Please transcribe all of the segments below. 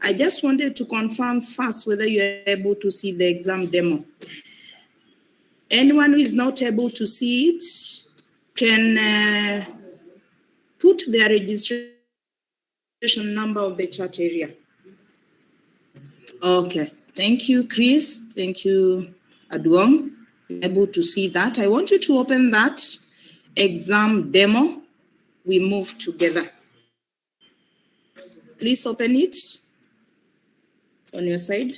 I just wanted to confirm first whether you're able to see the exam demo. Anyone who is not able to see it can put their registration number of the chat area. Okay, thank you, Chris. Thank you, Adwong. You're able to see that. I want you to open that exam demo. We move together. Please open it on your side.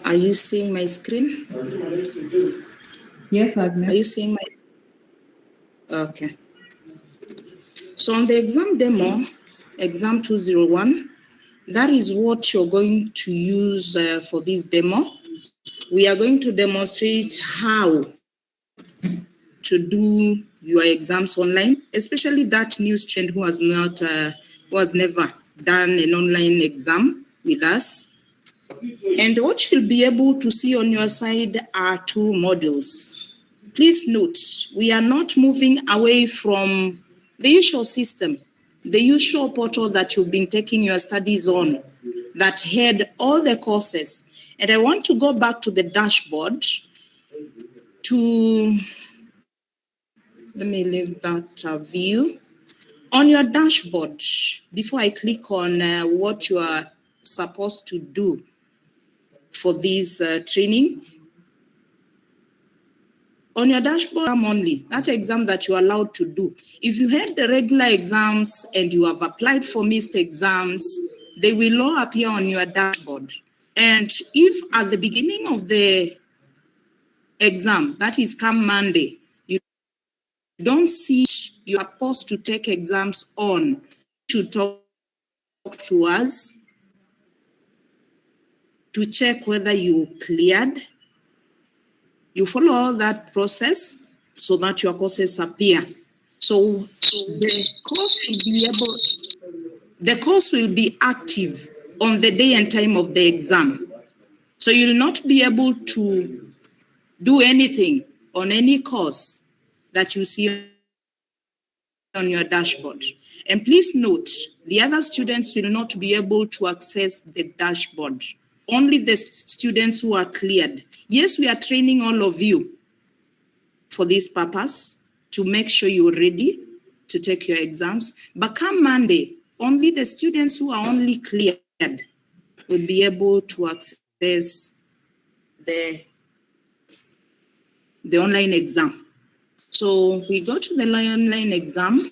Are you seeing my screen? Yes, Agnes. Are you seeing my screen? Okay. So on the exam demo, exam 201, that is what you're going to use for this demo. We are going to demonstrate how to do your exams online, especially that new student who has never done an online exam with us. And what you'll be able to see on your side are two modules. Please note, we are not moving away from the usual system, the usual portal that you've been taking your studies on, that had all the courses. And I want to go back to the dashboard to, let me leave that view. On your dashboard, before I click on what you are supposed to do for this training, on your dashboard only, that exam that you're allowed to do. If you had the regular exams and you have applied for missed exams, they will all appear on your dashboard. And if at the beginning of the exam, that is come Monday, you don't see you're supposed to take exams on, to talk to us to check whether you cleared. You follow all that process so that your courses appear. So the course will be active on the day and time of the exam. So you'll not be able to do anything on any course that you see on your dashboard. And please note, the other students will not be able to access the dashboard. Only the students who are cleared. Yes, we are training all of you for this purpose to make sure you're ready to take your exams. But come Monday, only the students who are only cleared will be able to access the online exam. So we go to the online exam,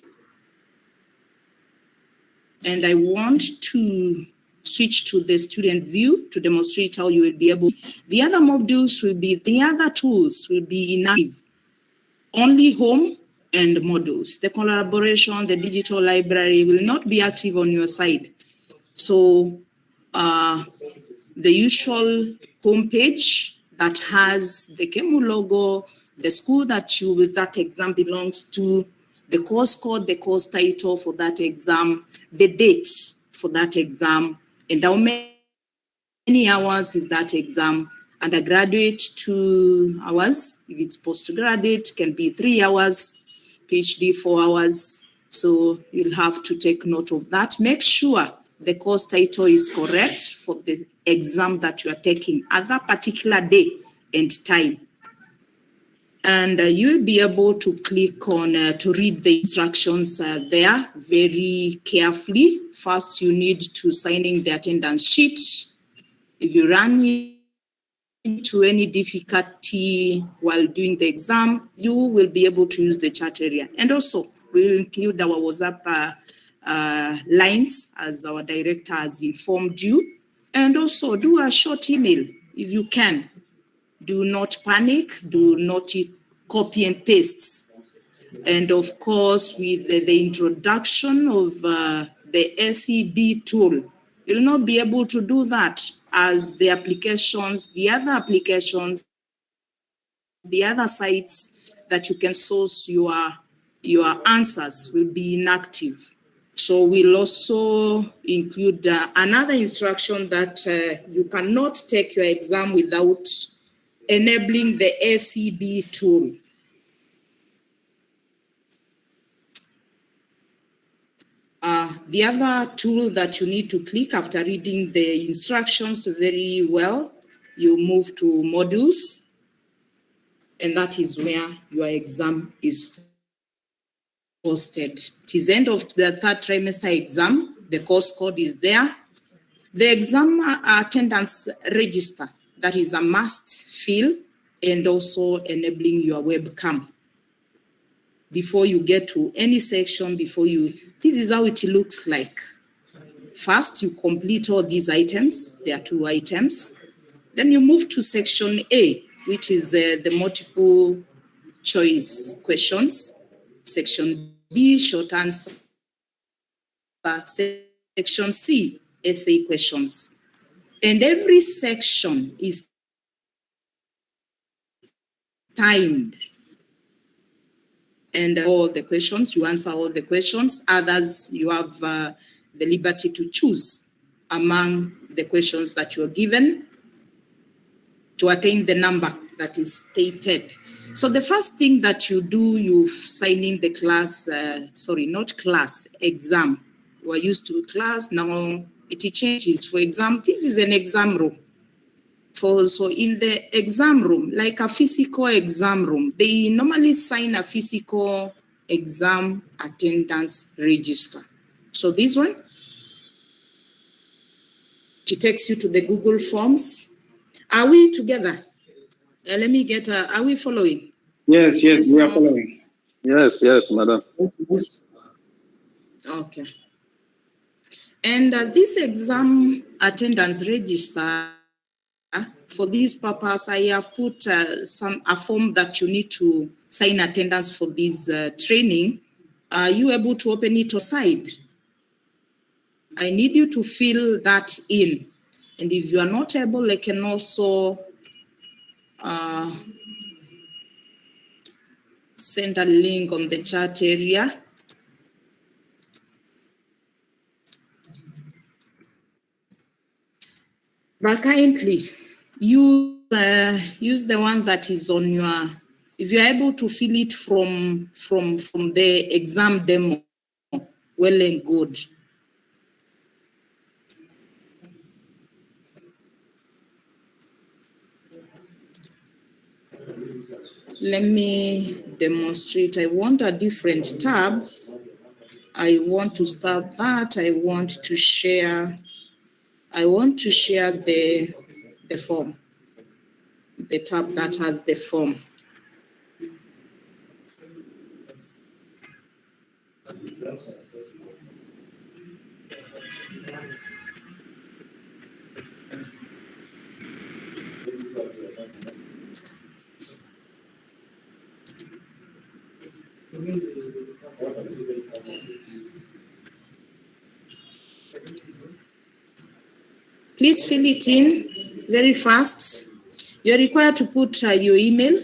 and I want to switch to the student view to demonstrate how you will be able. The other modules will be, the other tools will be inactive, only home and modules. The collaboration, the digital library will not be active on your side. So the usual homepage that has the KEMU logo, the school that that exam belongs to, the course code, the course title for that exam, the date for that exam, and how many hours is that exam. Undergraduate 2 hours. If it's postgraduate, can be 3 hours. PhD 4 hours. So you'll have to take note of that. Make sure the course title is correct for the exam that you are taking at that particular day and time. And you'll be able to click on to read the instructions there very carefully. First, you need to sign in the attendance sheet. If you run into any difficulty while doing the exam, you will be able to use the chat area. And also, we'll include our WhatsApp lines as our director has informed you. And also, do a short email if you can. Do not panic, do not copy and paste. And of course, with the introduction of the SEB tool, you'll not be able to do that as the applications, the other sites that you can source your answers will be inactive. So we'll also include another instruction that you cannot take your exam without enabling the ACB tool. The other tool that you need to click after reading the instructions very well, you move to modules, and that is where your exam is hosted. It is end of the third trimester exam. The course code is there. The exam attendance register, that is a must fill, and also enabling your webcam. Before you get to any section, this is how it looks like. First, you complete all these items. There are 2 items. Then you move to section A, which is the multiple choice questions. Section B, short answer. Section C, essay questions. And every section is timed. And all the questions, you answer all the questions. Others, you have the liberty to choose among the questions that you are given to attain the number that is stated. So the first thing that you do, you sign in the class, exam. We are used to class, now it changes. For example, this is an exam room. So in the exam room, like a physical exam room, they normally sign a physical exam attendance register. So this one, it takes you to the Google Forms. Are we together? Let me get, are we following? Yes, we are following. Yes, madam. Yes. Okay. And this exam attendance register, for this purpose, I have put a form that you need to sign attendance for this training. Are you able to open it aside? I need you to fill that in. And if you are not able, I can also send a link on the chat area. But kindly, use the one that is on your, if you're able to fill it from the exam demo, well and good. Let me demonstrate. I want a different tab. I want to start that. I want to share the form, the tab that has the form. Please fill it in very fast. You're required to put your email.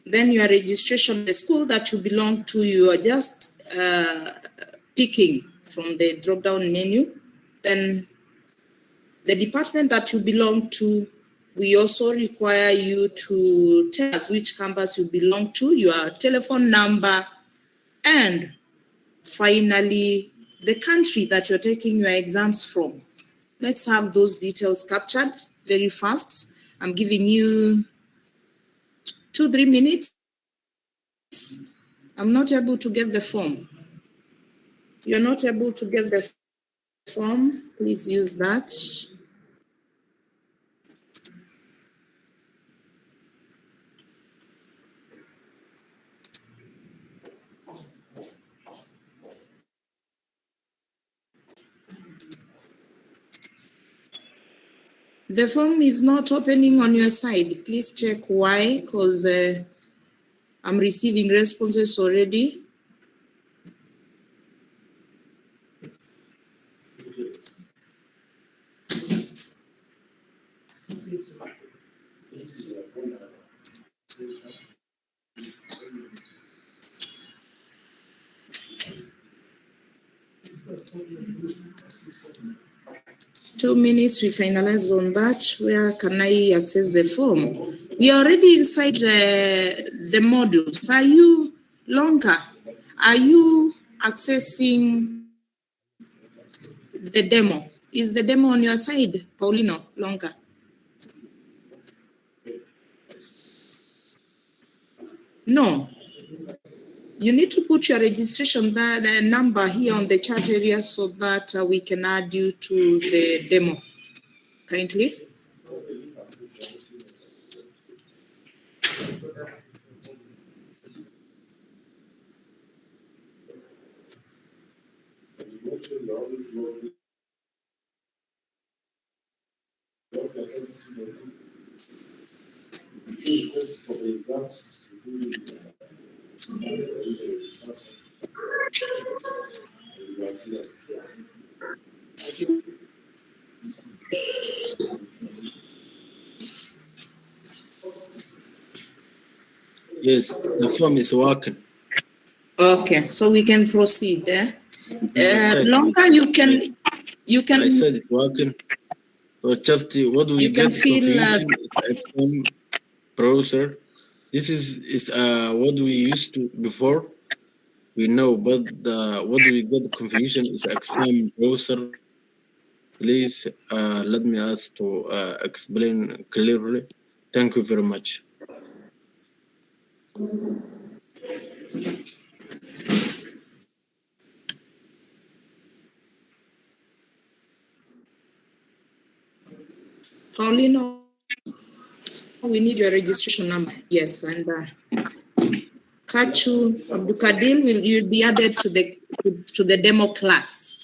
Then your registration, the school that you belong to, you are just picking from the drop-down menu. Then the department that you belong to, we also require you to tell us which campus you belong to, your telephone number, and finally, the country that you're taking your exams from. Let's have those details captured very fast. I'm giving you 2-3 minutes. I'm not able to get the form. You're not able to get the form, please use that. The form is not opening on your side. Please check why, because I'm receiving responses already. 2 minutes, we finalize on that. Where can I access the form? We are already inside the modules. Are you longer? Are you accessing the demo? Is the demo on your side, Paulino, longer? No. You need to put your registration, the number here on the chat area so that we can add you to the demo. Kindly. Yes, the form is working. Okay, so we can proceed there. Longer, you can. I said it's working. So just what we get confusion exam browser. This is what we used to before. We know, but what we get confusion is exam browser. Please let me ask to explain clearly. Thank you very much. Paulino, we need your registration number. Yes, and Kachu Abdukadil you'll be added to the demo class.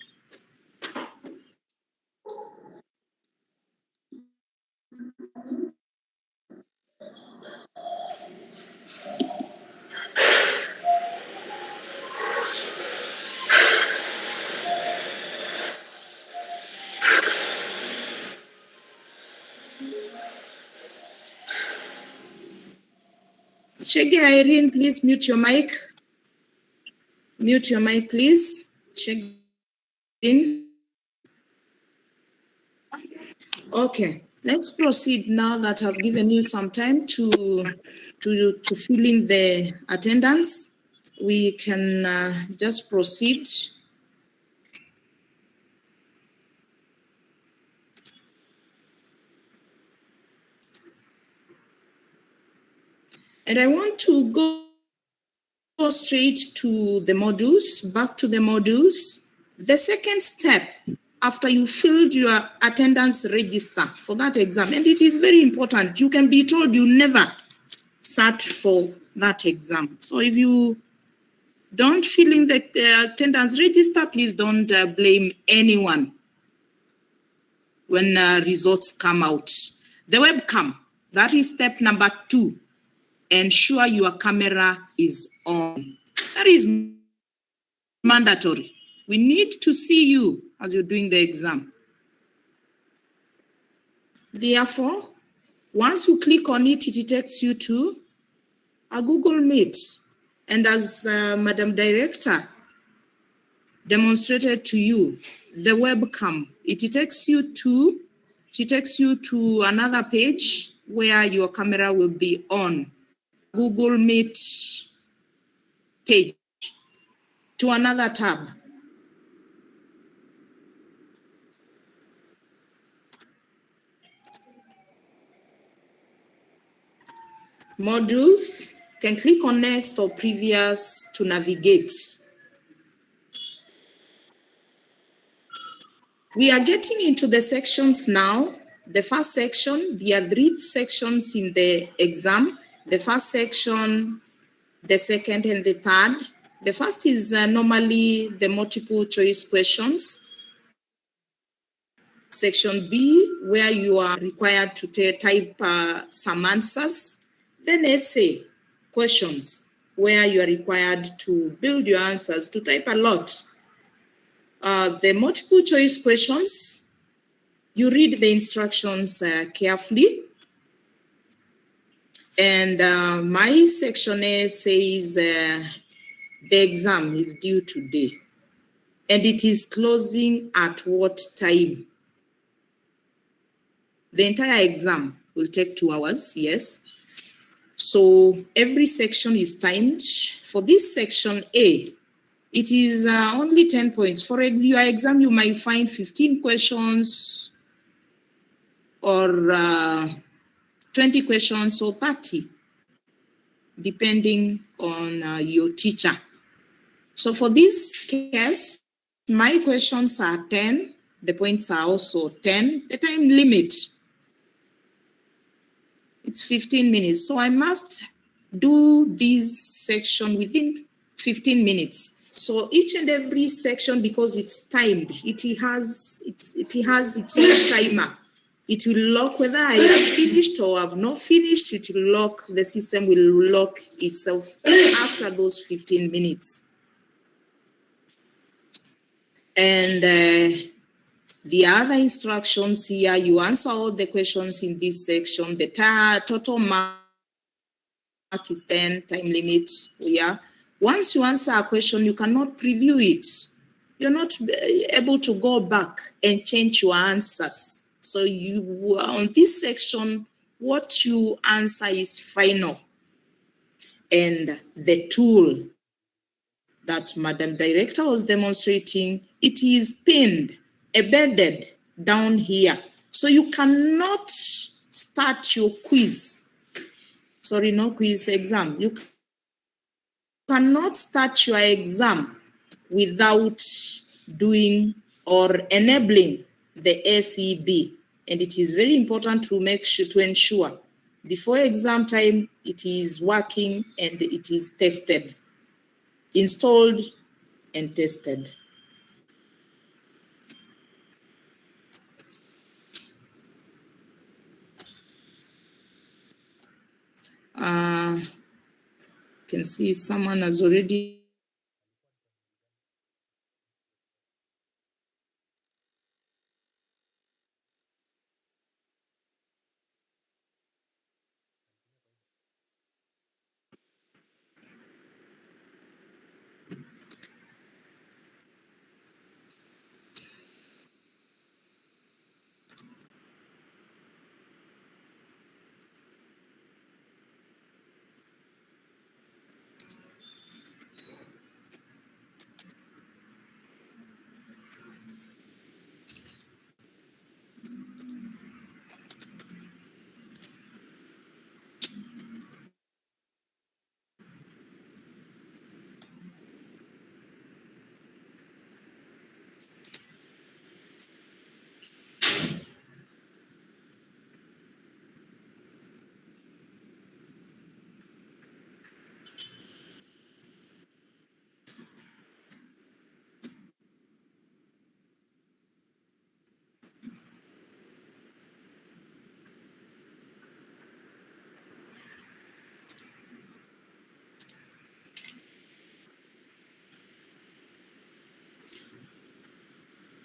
Shege Irene, please mute your mic. Mute your mic, please. Shege Irene. Okay, let's proceed now that I've given you some time to fill in the attendance. We can just proceed. And I want to go straight to the modules, back to the modules. The second step, after you filled your attendance register for that exam, and it is very important, you can be told you never sat for that exam. So if you don't fill in the attendance register, please don't blame anyone when results come out. The webcam, that is step number 2. Ensure your camera is on. That is mandatory. We need to see you as you're doing the exam. Therefore, once you click on it, it takes you to a Google Meet. And as Madam Director demonstrated to you, the webcam, it takes you to another page where your camera will be on. Google Meet page to another tab. Modules, can click on next or previous to navigate. We are getting into the sections now. The first section, there are 3 sections in the exam. The first section, the second and the third. The first is normally the multiple choice questions. Section B, where you are required to type some answers. Then essay questions, where you are required to build your answers, to type a lot. The multiple choice questions, You read the instructions carefully. And my section A says the exam is due today. And it is closing at what time? The entire exam will take 2 hours, yes. So every section is timed. For this section A, it is only 10 points. For your exam, you might find 15 questions or 20 questions or 30, depending on your teacher. So for this case, my questions are 10. The points are also 10. The time limit, it's 15 minutes. So I must do this section within 15 minutes. So each and every section, because it's timed, it has its own timer. It will lock whether I have finished or have not finished. It will lock, the system will lock itself after those 15 minutes. And the other instructions here, you answer all the questions in this section. The total mark is 10, time limit, yeah. Once you answer a question, you cannot preview it. You're not able to go back and change your answers. So you, on this section, what you answer is final. And the tool that Madam Director was demonstrating, it is pinned, embedded down here. So you cannot start your quiz. Sorry, no quiz, exam. You cannot start your exam without doing or enabling the SEB. And it is very important to make sure, to ensure before exam time, it is working and it is tested, installed and tested. Can see someone has already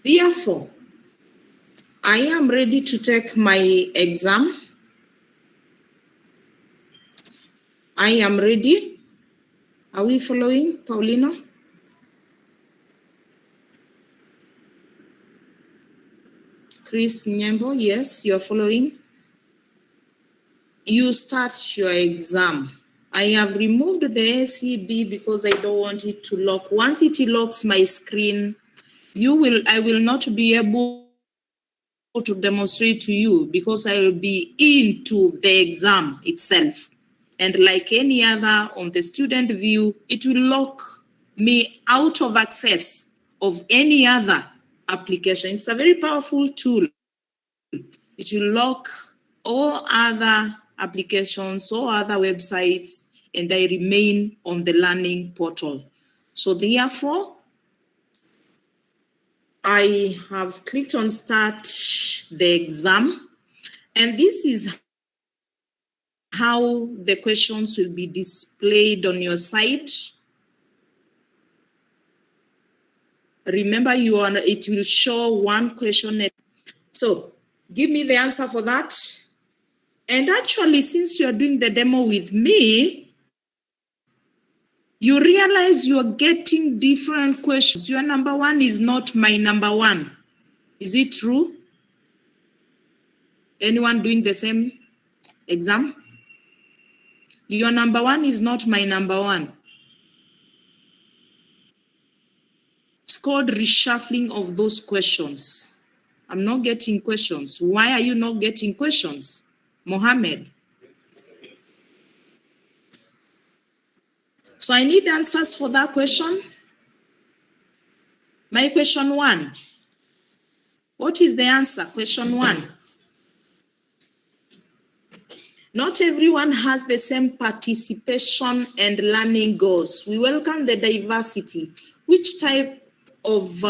Therefore, I am ready to take my exam. I am ready. Are we following, Paulino? Chris Nyembo, yes, you're following. You start your exam. I have removed the SEB because I don't want it to lock. Once it locks my screen, I will not be able to demonstrate to you because I will be into the exam itself. And like any other on the student view, it will lock me out of access of any other application. It's a very powerful tool. It will lock all other applications, all other websites, and I remain on the learning portal. So therefore, I have clicked on start the exam, and this is how the questions will be displayed on your side. Remember, it will show one question. So Give me the answer for that. And actually, since you're doing the demo with me, you realize you're getting different questions. Your number one is not my number one. Is it true? Anyone doing the same exam? Your number one is not my number one. It's called reshuffling of those questions. I'm not getting questions. Why are you not getting questions, Mohammed? So I need answers for that question. My question one. What is the answer? Question one. Not everyone has the same participation and learning goals. We welcome the diversity. Which type of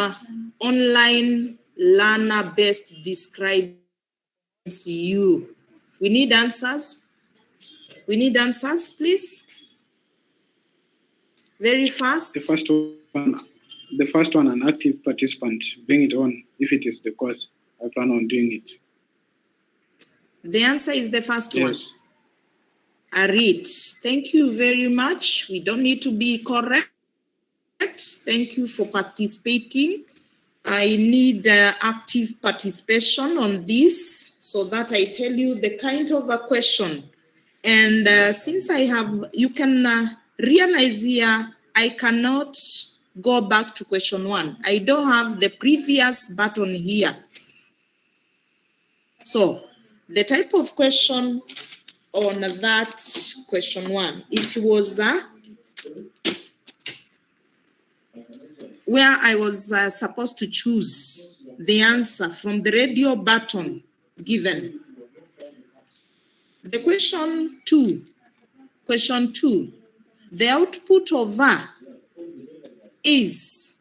online learner best describes you? We need answers. We need answers, please. Very fast. The first one, an active participant. Bring it on if it is the course. I plan on doing it. The answer is the first one. Yes. Arit, thank you very much. We don't need to be correct. Thank you for participating. I need active participation on this so that I tell you the kind of a question. And since I have, you can realize here, I cannot go back to question one. I don't have the previous button here. So the type of question on that question one, it was where I was supposed to choose the answer from the radio button given. The question two, the output of is,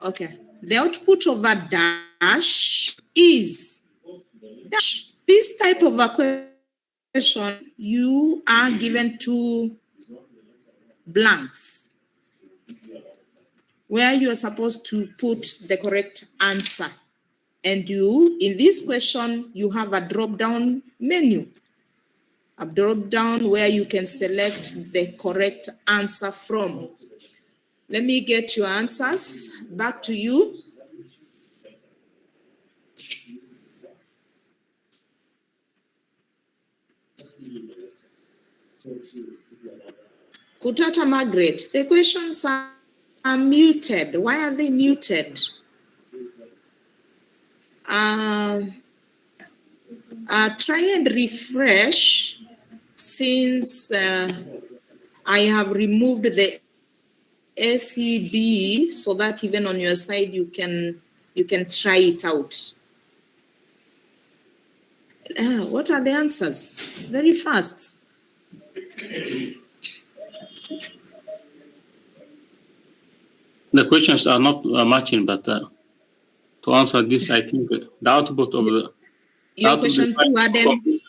okay, the output of a dash is dash. This type of a question, you are given two blanks where you are supposed to put the correct answer. And you, in this question, you have a drop-down menu. A drop-down where you can select the correct answer from. Let me get your answers. Back to you. Kutata Margaret, the questions are muted. Why are they muted? Try and refresh since I have removed the SEB so that even on your side you can try it out. What are the answers? Very fast. The questions are not matching, but to answer this, I think the output of the... Your question two, Aden?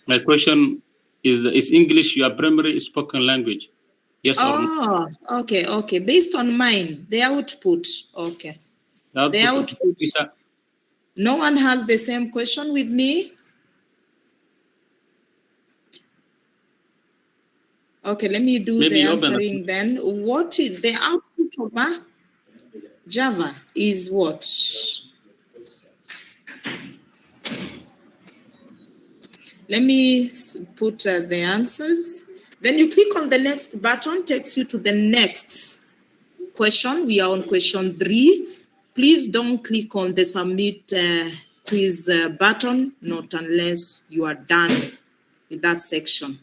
My question is English your primary spoken language? Yes or no? Oh, okay. Based on mine, the output, okay. The output. No one has the same question with me? Okay, let me do the answering then. What is the output of Java is what? Let me put the answers. Then you click on the next button, takes you to the next question. We are on question 3. Please don't click on the submit quiz button, not unless you are done with that section.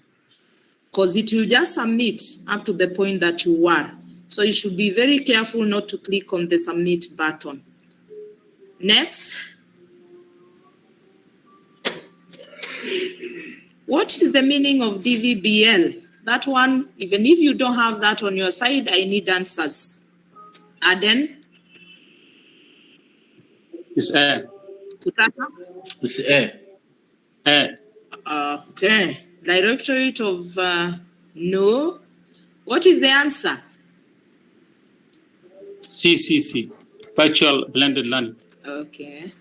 Because it will just submit up to the point that you were. So you should be very careful not to click on the submit button. Next. What is the meaning of DVBL? That one, even if you don't have that on your side, I need answers. Aden? It's A. Kutata? It's A. A. Okay. Directorate of no. What is the answer? C. Virtual blended learning. Okay.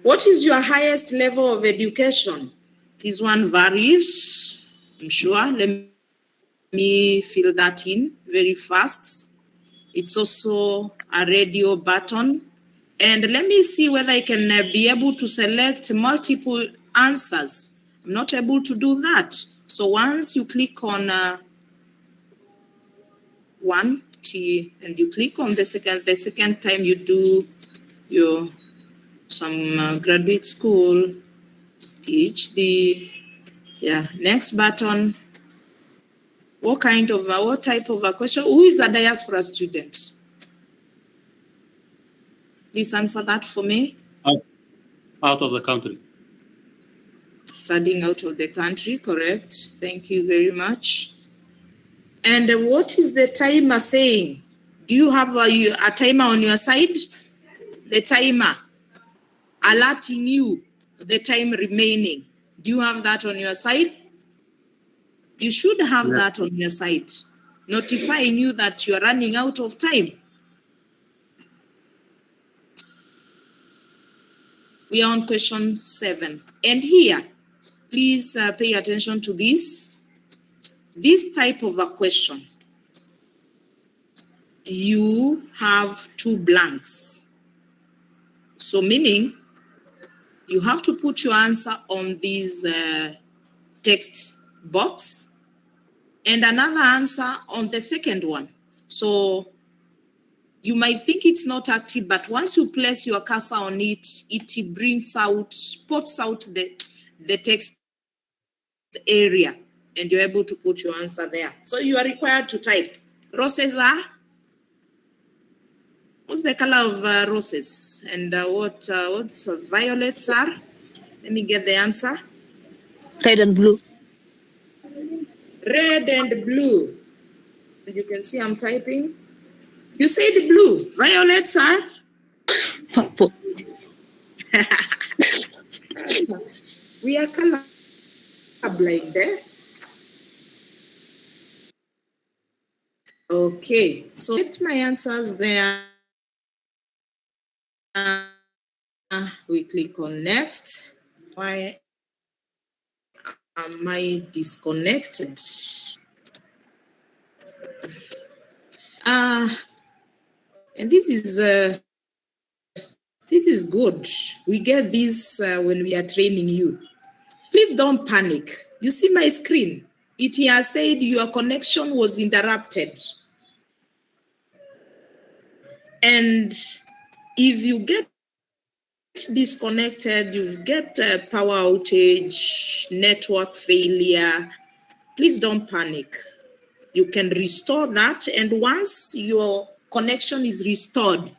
What is your highest level of education? This one varies, I'm sure. Let me fill that in very fast. It's also a radio button. And let me see whether I can be able to select multiple answers. I'm not able to do that. So once you click on one T and you click on the second time you do your some graduate school, PhD, yeah, next button. What type of a question? Who is a diaspora student? Please answer that for me. Out of the country. Studying out of the country, correct. Thank you very much. And what is the timer saying? Do you have a timer on your side? The timer alerting you the time remaining. Do you have that on your side? You should have that on your side, notifying you that you are running out of time. We are on question 7. And here, please pay attention to this. This type of a question, you have 2 blanks. So meaning, you have to put your answer on this text box and another answer on the second one. So you might think it's not active, but once you place your cursor on it, it pops out the text area, and you're able to put your answer there. So you are required to type. Roses are? What's the color of roses? And what's violets are? Let me get the answer. Red and blue. Red and blue. You can see I'm typing. You said blue. Violets are? Purple. We are color blind there. Okay, so get my answers there. We click on next. Why am I disconnected? And this is good. We get this when we are training you. Please don't panic. You see my screen? It has said your connection was interrupted. And if you get disconnected, you get power outage, network failure, please don't panic. You can restore that, and once your connection is restored,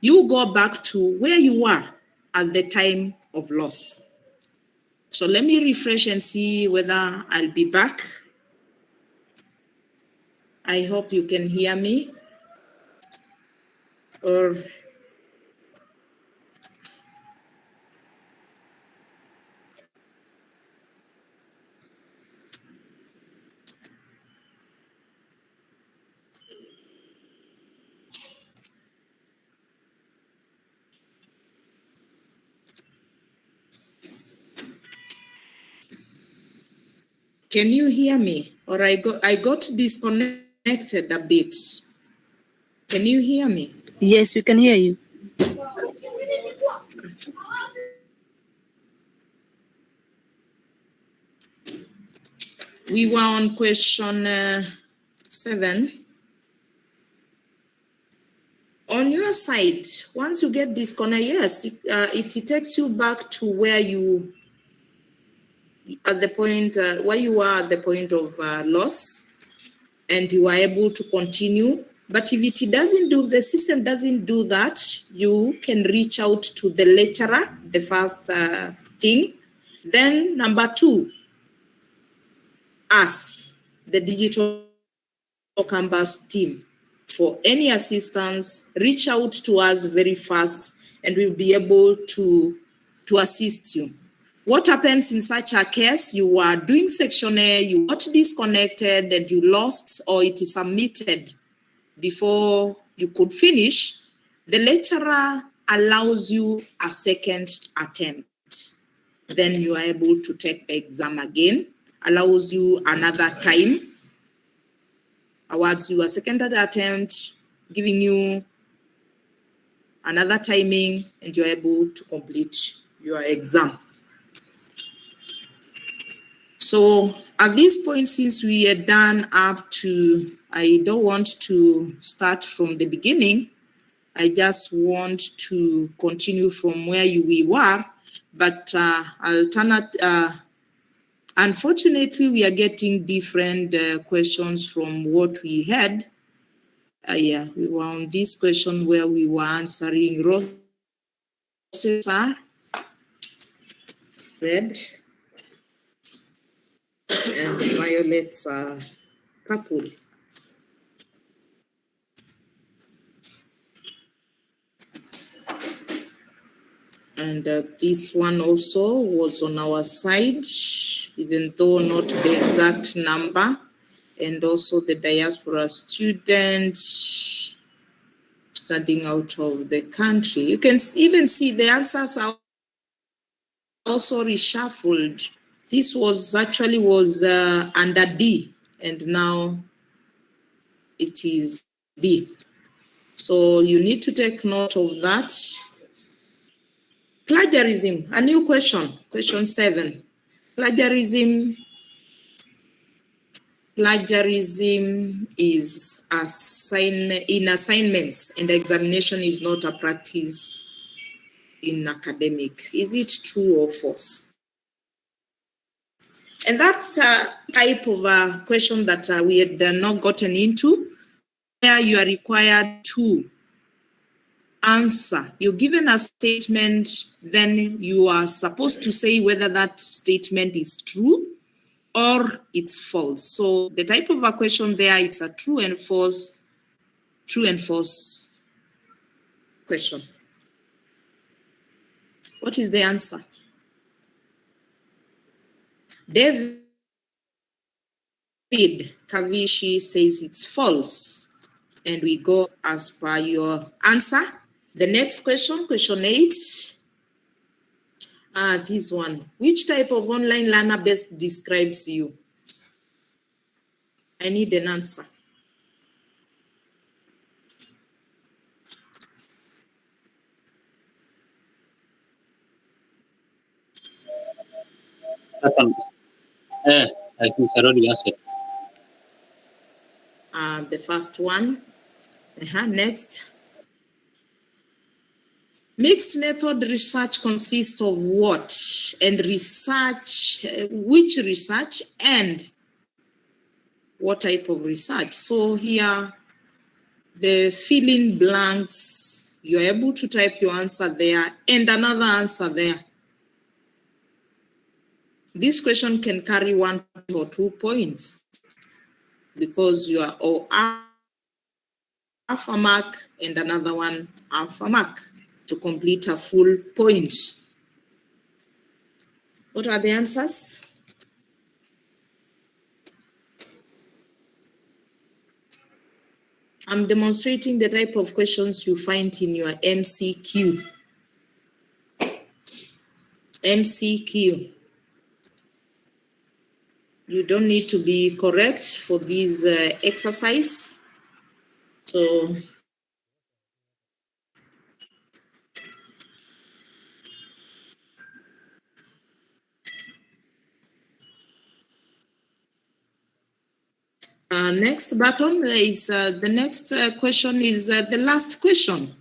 you go back to where you were at the time of loss. So let me refresh and see whether I'll be back. I hope you can hear me. Or can you hear me? Or I got disconnected a bit. Can you hear me? Yes, we can hear you. We were on question 7. On your side, once you get disconnected, yes, it takes you back to where you at the point where you are at the point of loss, and you are able to continue. But if it doesn't do, the system doesn't do that, you can reach out to the lecturer, the first thing. Then number 2, us, the digital campus team. For any assistance, reach out to us very fast, and we'll be able to assist you. What happens in such a case? You are doing section A, you got disconnected, and you lost, or it is submitted before you could finish. The lecturer allows you a second attempt. Then you are able to take the exam again, allows you another time, awards you a second attempt, giving you another timing, and you're able to complete your exam. So at this point, since we are done up to, I don't want to start from the beginning. I just want to continue from where we were, but unfortunately, we are getting different questions from what we had. Yeah, we were on this question where we were answering roses are red and the violets are purple. And this one also was on our side, even though not the exact number. And also the diaspora student studying out of the country. You can even see the answers are also reshuffled. This was actually under D, and now it is B. So you need to take note of that. Plagiarism, a new question, question 7. Plagiarism is in assignments, and examination is not a practice in academic. Is it true or false? And that type of a question that we had not gotten into, where you are required to answer. You're given a statement, then you are supposed to say whether that statement is true or it's false. So the type of a question there, it's a true and false question. What is the answer? David Kavishi says it's false. And we go as per your answer. The next question, question 8. This one. Which type of online learner best describes you? I need an answer. I think I already answered. The first one. Next. Mixed method research consists of what? And research, which research and what type of research? So here, the fill in blanks, you're able to type your answer there and another answer there. This question can carry 1 or 2 points because you are all half a mark and another one half a mark to complete a full point. What are the answers? I'm demonstrating the type of questions you find in your MCQ. MCQ. You don't need to be correct for this exercise. So next button is the next question is the last question.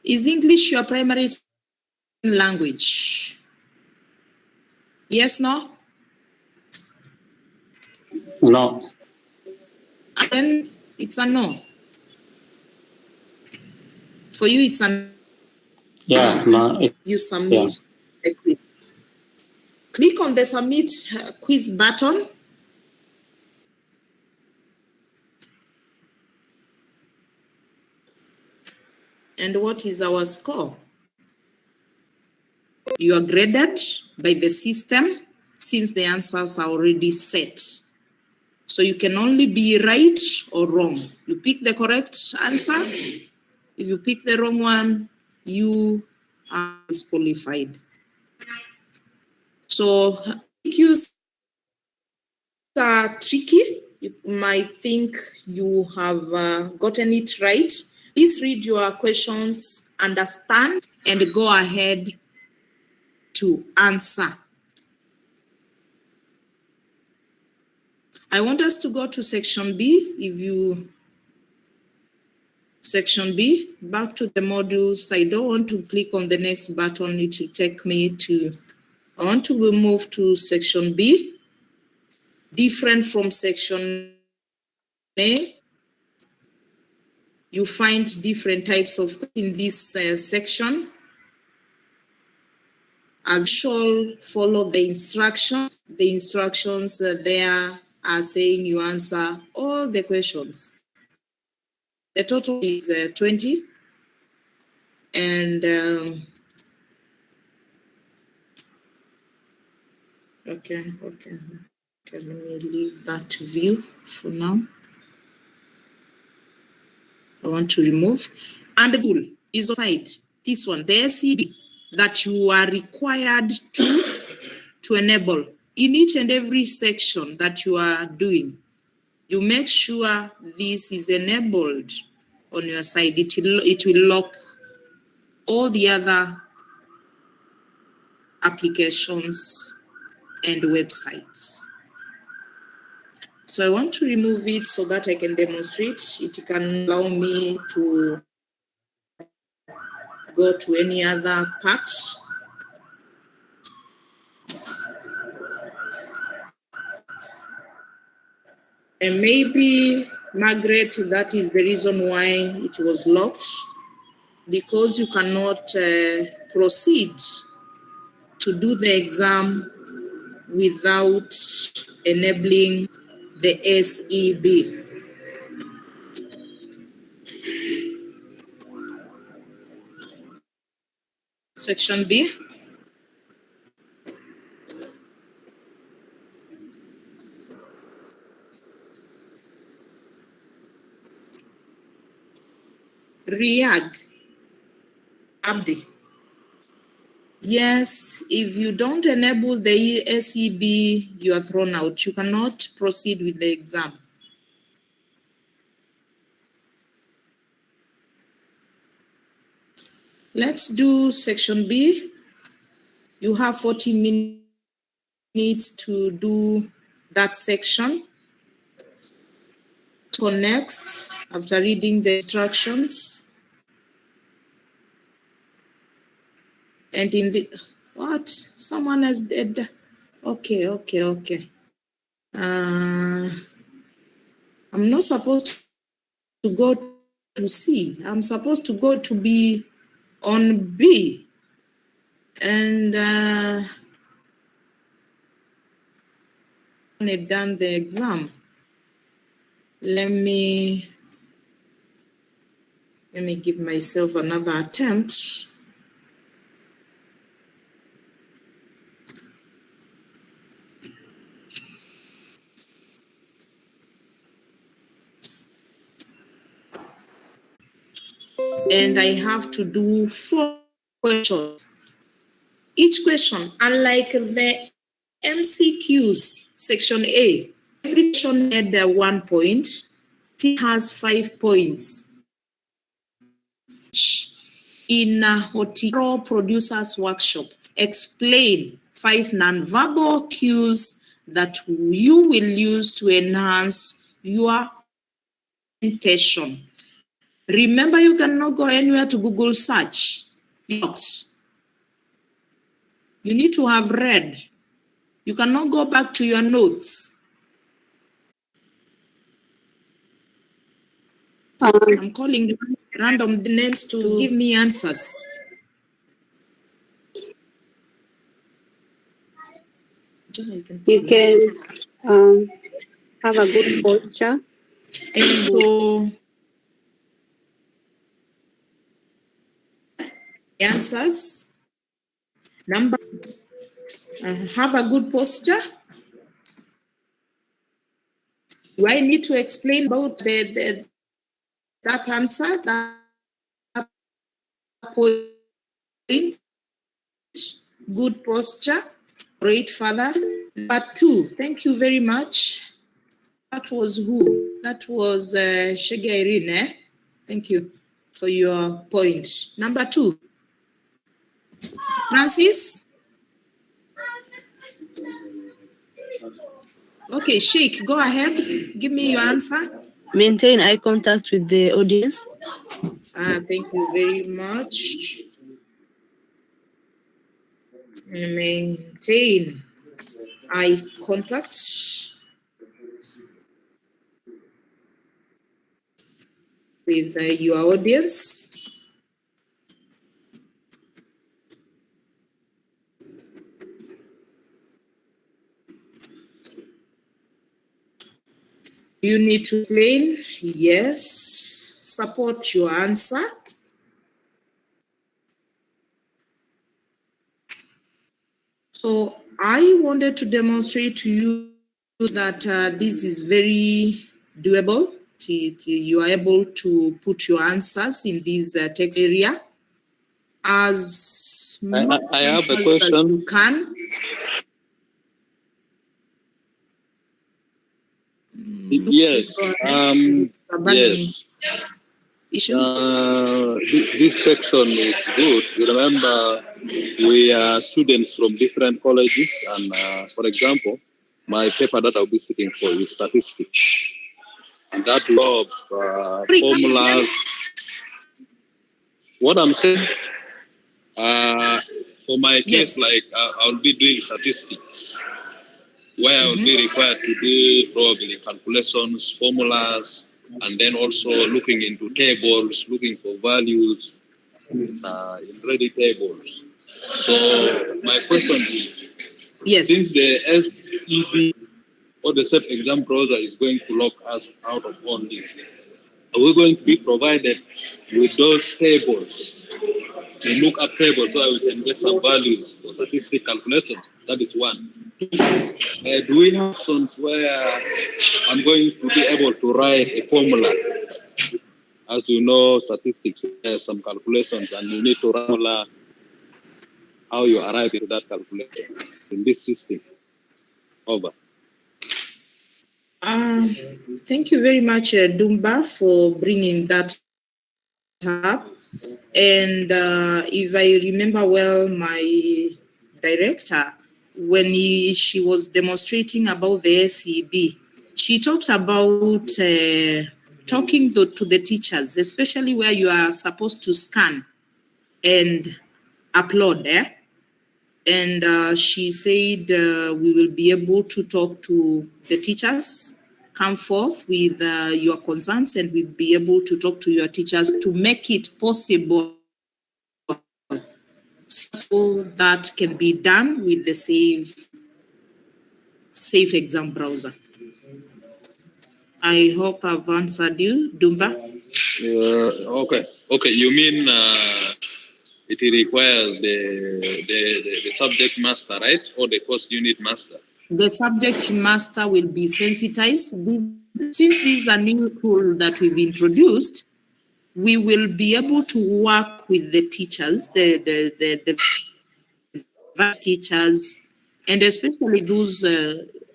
Is English your primary language? Yes, no? No. Then it's a no. For you, it's a no. Yeah, no. You submit a quiz. Click on the submit quiz button. And what is our score? You are graded by the system since the answers are already set. So you can only be right or wrong. You pick the correct answer. If you pick the wrong one, you are disqualified. So MCQs are tricky. You might think you have gotten it right. Please read your questions, understand, and go ahead to answer. I want us to go to section B. Section B, back to the modules. I don't want to click on the next button. It will take me to, I want to move to section B, different from section A. You find different types of in this section. As usual, follow the instructions. The instructions there are saying you answer all the questions. The total is 20. And okay, let me leave that view for now. I want to remove. And the tool is aside. This one, the SCB that you are required to enable in each and every section that you are doing. You make sure this is enabled on your side. It will lock all the other applications and websites. So I want to remove it so that I can demonstrate. It can allow me to go to any other part. And maybe, Margaret, that is the reason why it was locked, because you cannot proceed to do the exam without enabling the SEB. Section B. REAG. Abdi. Yes, if you don't enable the SEB, you are thrown out. You cannot proceed with the exam. Let's do section B. You have 40 minutes to do that section. So next, after reading the instructions, and in the, what? Someone has dead. Okay. I'm not supposed to go to C. I'm supposed to go to B on B. And I've done the exam. Let me give myself another attempt. And I have to do 4 questions. Each question, unlike the MCQs, section A, every question had 1 point. It has 5 points. In a Hotiro Producers Workshop, explain 5 nonverbal cues that you will use to enhance your presentation. Remember, you cannot go anywhere to Google search. You need to have read. You cannot go back to your notes. I'm calling random names to give me answers. You can have a good posture. And so, answers. Number, have a good posture. Do I need to explain about that answer? That good posture, great father. Part 2, thank you very much. That was who? That was Shege Irene. Thank you for your point. Number 2, Francis. Okay, Sheikh, go ahead. Give me your answer. Maintain eye contact with the audience. Thank you very much. Maintain eye contact with your audience. You need to explain. Yes. Support your answer. So I wanted to demonstrate to you that this is very doable. You are able to put your answers in this text area as much I have a as question. you can. Yes. Yes. This section is good. You remember, we are students from different colleges, and for example, my paper that I'll be sitting for is statistics, and that law of formulas. What I'm saying, for my case, like I'll be doing statistics, where I will be required to do probably calculations, formulas, and then also looking into tables, looking for values in ready tables. So my question is, since the SEB or the SEP exam browser is going to lock us out of all this, are we going to be provided with those tables, to look up tables so we can get some values for statistical calculations? That is one. Do we have options where I'm going to be able to write a formula? As you know, statistics has some calculations, and you need to write how you arrive at that calculation in this system. Over. Thank you very much, Dumba, for bringing that up. And if I remember well, my director, when she was demonstrating about the SEB, she talked about talking to the teachers, especially where you are supposed to scan and upload. And she said we will be able to talk to the teachers, come forth with your concerns, and we'll be able to talk to your teachers to make it possible so that can be done with the safe exam browser. I hope I've answered you, Dumba. Okay. You mean it requires the subject master, right, or the course unit master? The subject master will be sensitized. Since this is a new tool that we've introduced, we will be able to work with the teachers, the vice teachers, and especially those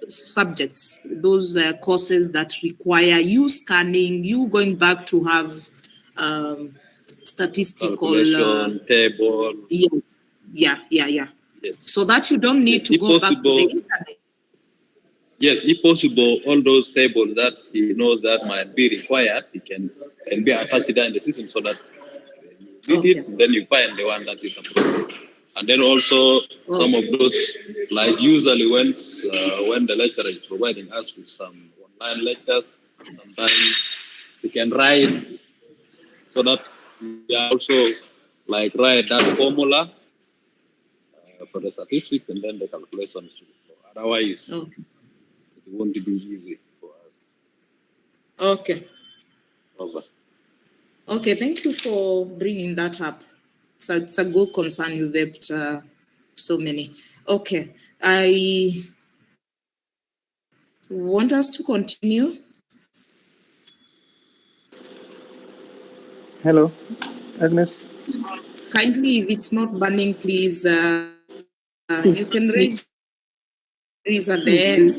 subjects, those courses that require you scanning, you going back to have statistical calculation table. Yes. Yeah. Yes. So that you don't need to go back to the internet. Yes, if possible, all those tables that he knows that might be required, it can be attached there in the system so that you did it, then you find the one that is appropriate. And then also some of those, like usually when the lecturer is providing us with some online lectures, sometimes we can write so that we also like write that formula for the statistics and then the calculations. Otherwise, it won't be easy for us. Okay. Over. Okay, thank you for bringing that up. So it's a good concern you've helped so many. Okay, I want us to continue. Hello, Agnes. Kindly, if it's not burning, please, you can raise at the end.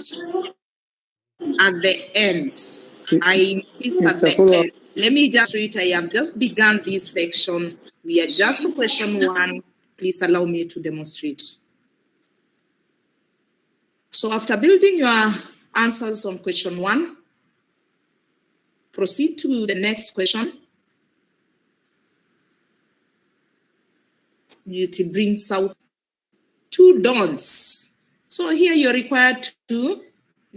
At the end. I insist at the end. Let me just read. I have just begun this section. We are just on question 1. Please allow me to demonstrate. So after building your answers on question 1, proceed to the next question. It brings out 2 don'ts. So here you're required to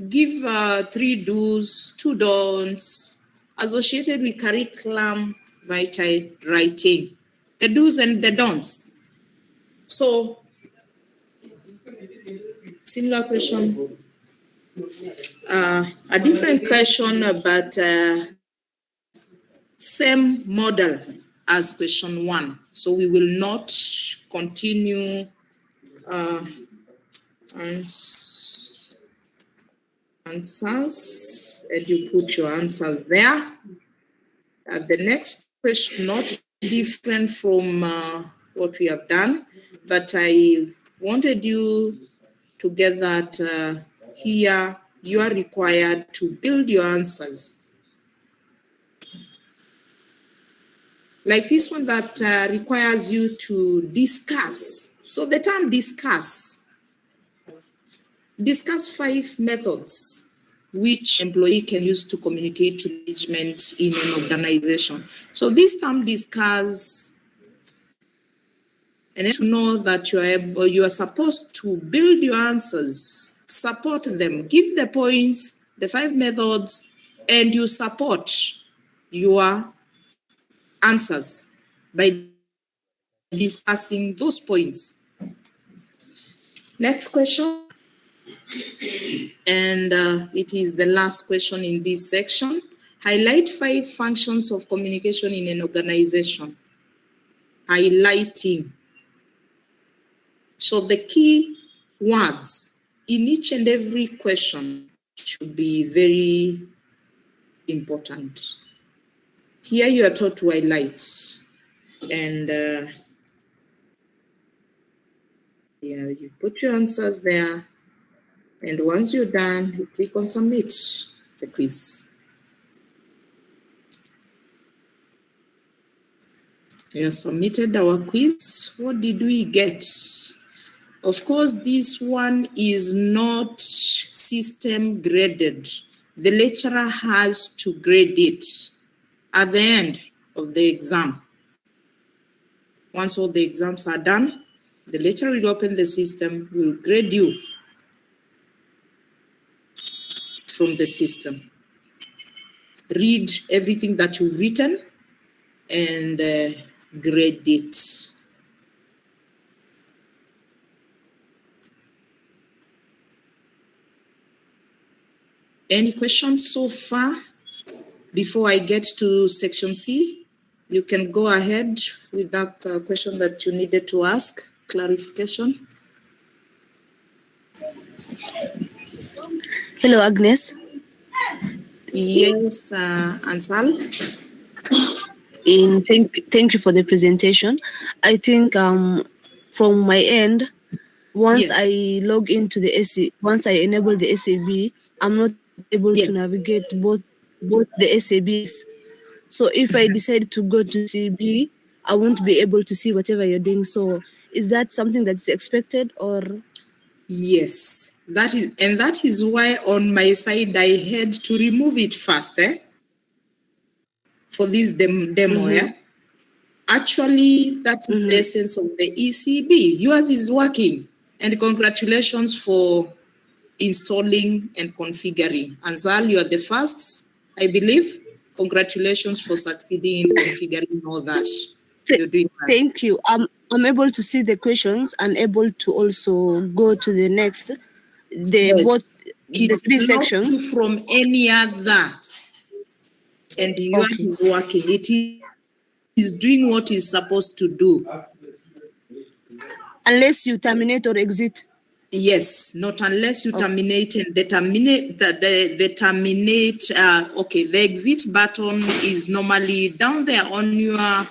give 3 do's, 2 don'ts associated with curriculum writing. The do's and the don'ts. So, similar question, a different question, but same model as question 1. So we will not continue answers, and you put your answers there. The next question is not different from what we have done, but I wanted you to get that here you are required to build your answers. Like this one that requires you to discuss. So the term discuss 5 methods which employee can use to communicate to management in an organization. So this term discuss, and to know that you are supposed to build your answers, support them, give the points, the 5 methods, and you support your answers by discussing those points. Next question. And it is the last question in this section. Highlight 5 functions of communication in an organization. Highlighting. So the key words in each and every question should be very important. Here you are taught to highlight. And yeah, you put your answers there. And once you're done, you click on submit the quiz. We have submitted our quiz. What did we get? Of course, this one is not system graded. The lecturer has to grade it at the end of the exam. Once all the exams are done, the lecturer will open the system, will grade you from the system. Read everything that you've written and grade it. Any questions so far? Before I get to section C, you can go ahead with that question that you needed to ask, clarification. Hello, Agnes. Yes, Ansal. Thank you for the presentation. I think from my end, once I log into the once I enable the SAB, I'm not able to navigate both the SABs. So if I decide to go to SAB, I won't be able to see whatever you're doing. So is that something that's expected or? Yes, that is why on my side I had to remove it first for this demo. Actually, that is the essence of the ECB. Yours is working, and congratulations for installing and configuring. Ansal, you are the first, I believe. Congratulations for succeeding in configuring all that. You're doing that. Thank you. I'm able to see the questions and able to also go to the next, both the 3 sections. From any other, and yours is working. It is doing what it's supposed to do. Unless you terminate or exit. Yes, not unless you terminate, and the exit button is normally down there on your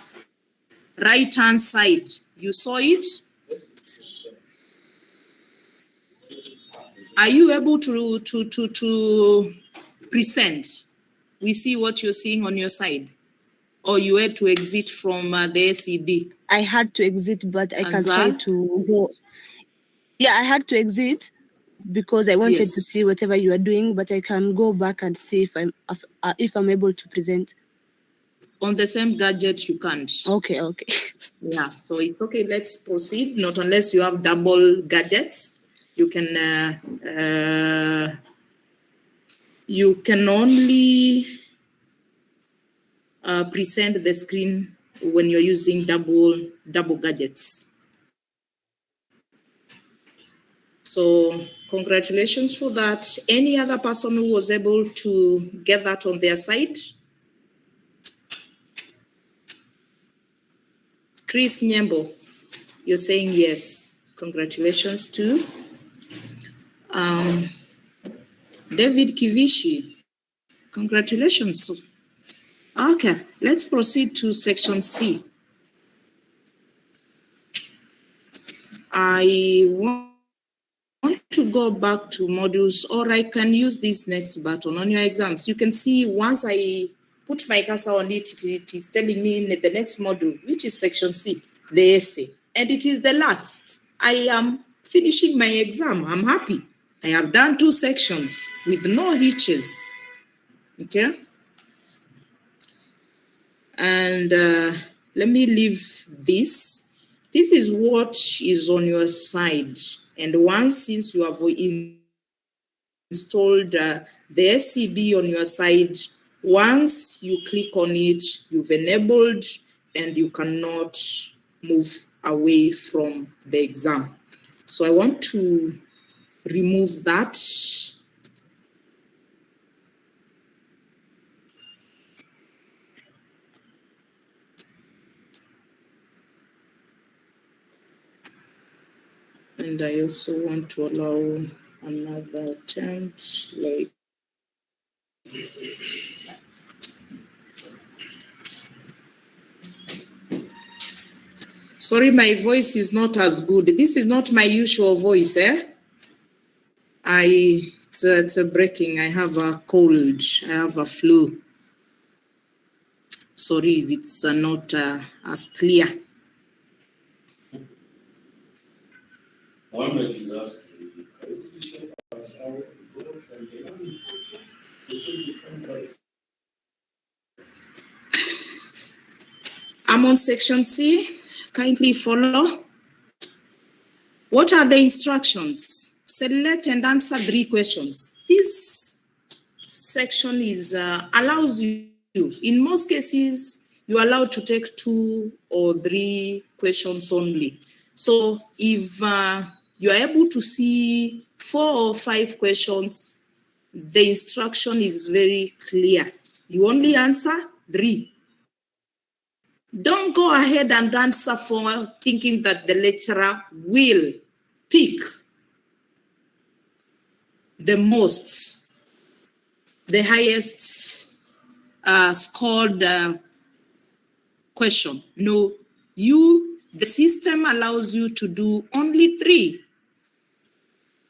right-hand side. You saw it? Are you able to present? We see what you're seeing on your side. Or you had to exit from the SEB? I had to exit, but I can Anzal? try to go. Yeah, I had to exit because I wanted to Yes. see whatever you are doing, but I can go back and see if I'm able to present. On the same gadget, you can't. Okay. Yeah, so it's okay. Let's proceed. Not unless you have double gadgets. You can only present the screen when you're using double gadgets. So congratulations for that. Any other person who was able to get that on their side? Chris Nyembo, you're saying yes. Congratulations too. David Kivishi, congratulations. Okay, let's proceed to section C. I want to go back to modules, or I can use this next button on your exams. You can see once I put my cursor on it, it is telling me in the next module, which is section C, the essay. And it is the last. I am finishing my exam. I'm happy. I have done 2 sections with no hitches. Okay? And let me leave this. This is what is on your side. And once, since you have installed the SCB on your side, once you click on it, you've enabled and you cannot move away from the exam. So I want to remove that. And I also want to allow another attempt, like sorry, my voice is not as good. This is not my usual voice, eh? It's a breaking. I have a cold. I have a flu. Sorry if it's not as clear. I'm on section C. Kindly follow. What are the instructions? Select and answer 3 questions. This section is allows you, in most cases, you're allowed to take 2 or 3 questions only. So if you're able to see 4 or 5 questions, the instruction is very clear. You only answer 3. Don't go ahead and answer 4 thinking that the lecturer will pick the most, the highest scored question. No, the system allows you to do only 3.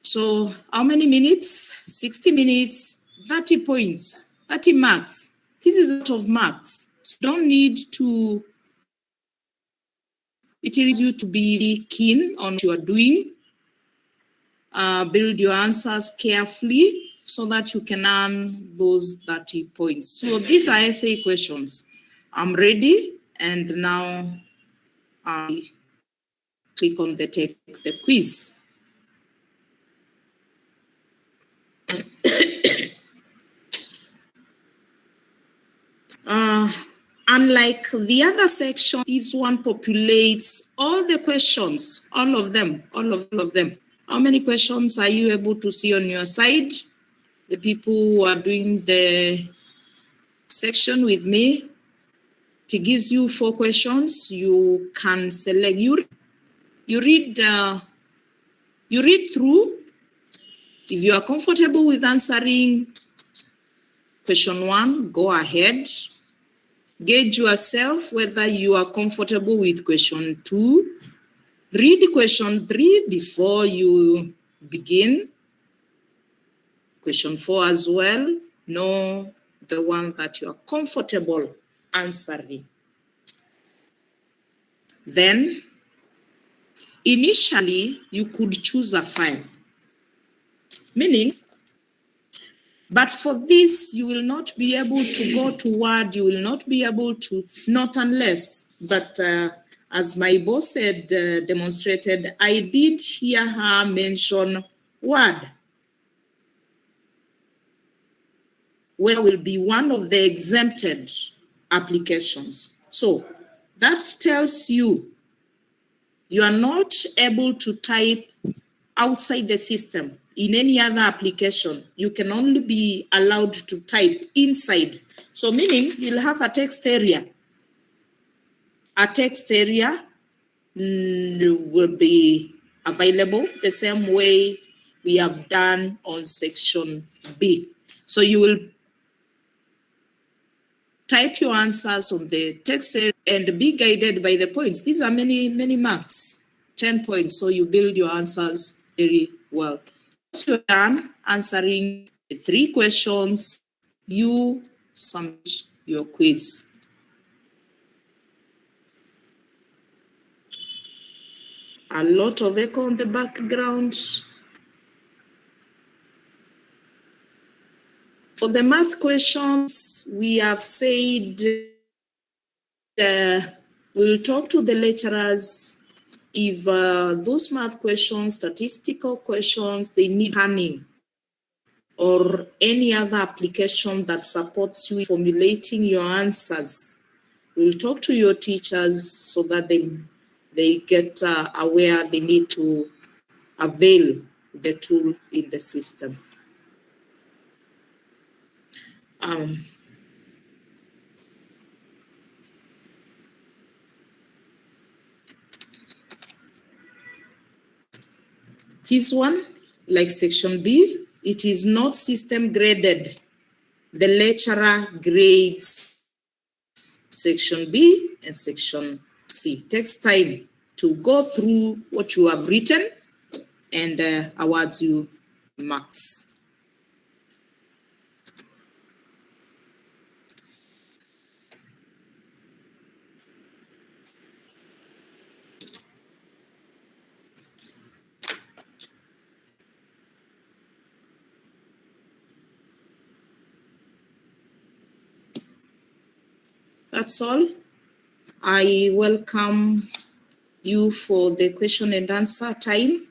So how many minutes? 60 minutes, 30 points, 30 marks. This is a lot of marks. So don't need to, it is you to be keen on what you are doing. Build your answers carefully so that you can earn those 30 points. So these are essay questions. I'm ready, and now I click on the take the quiz. Unlike the other section, this one populates all the questions, all of them. How many questions are you able to see on your side? The people who are doing the section with me, it gives you 4 questions. You can select. You read through. If you are comfortable with answering question 1, go ahead. Gauge yourself whether you are comfortable with question 2. Read question 3 before you begin. Question 4 as well. Know the one that you are comfortable answering. Then, initially, you could choose a file. Meaning, but for this, you will not be able to go to Word, you will not be able to, not unless, but as my boss said, demonstrated, I did hear her mention Word, where will be one of the exempted applications. So that tells you you are not able to type outside the system in any other application. You can only be allowed to type inside. So meaning you'll have a text area. A text area will be available the same way we have done on section B. So you will type your answers on the text area and be guided by the points. These are many marks, 10 points. So you build your answers very well. Once you're done answering the 3 questions, you submit your quiz. A lot of echo on the background. For the math questions, we have said we'll talk to the lecturers if those math questions, statistical questions, they need planning or any other application that supports you in formulating your answers. We'll talk to your teachers so that they get aware they need to avail the tool in the system. This one, like section B, it is not system graded. The lecturer grades section B and section C. It takes time to go through what you have written and awards you marks. That's all. I welcome you for the question and answer time.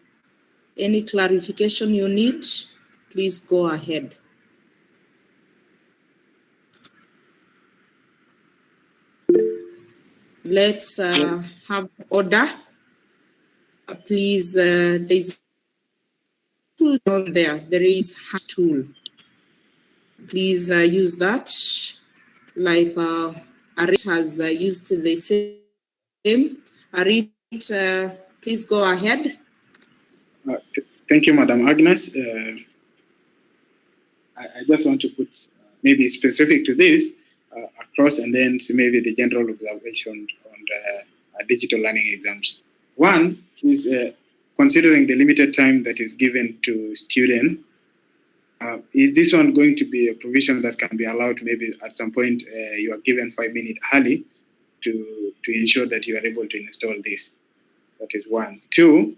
Any clarification you need, please go ahead. Let's have order. Please, there's a tool down there. There is a tool. Please use that. Like Arit has used the same. Arit, please go ahead. Thank you, Madam Agnes. I just want to put maybe specific to this across and then maybe the general observation on digital learning exams. One is considering the limited time that is given to students. Is this one going to be a provision that can be allowed maybe at some point you are given 5 minutes early to ensure that you are able to install this? That is one. Two,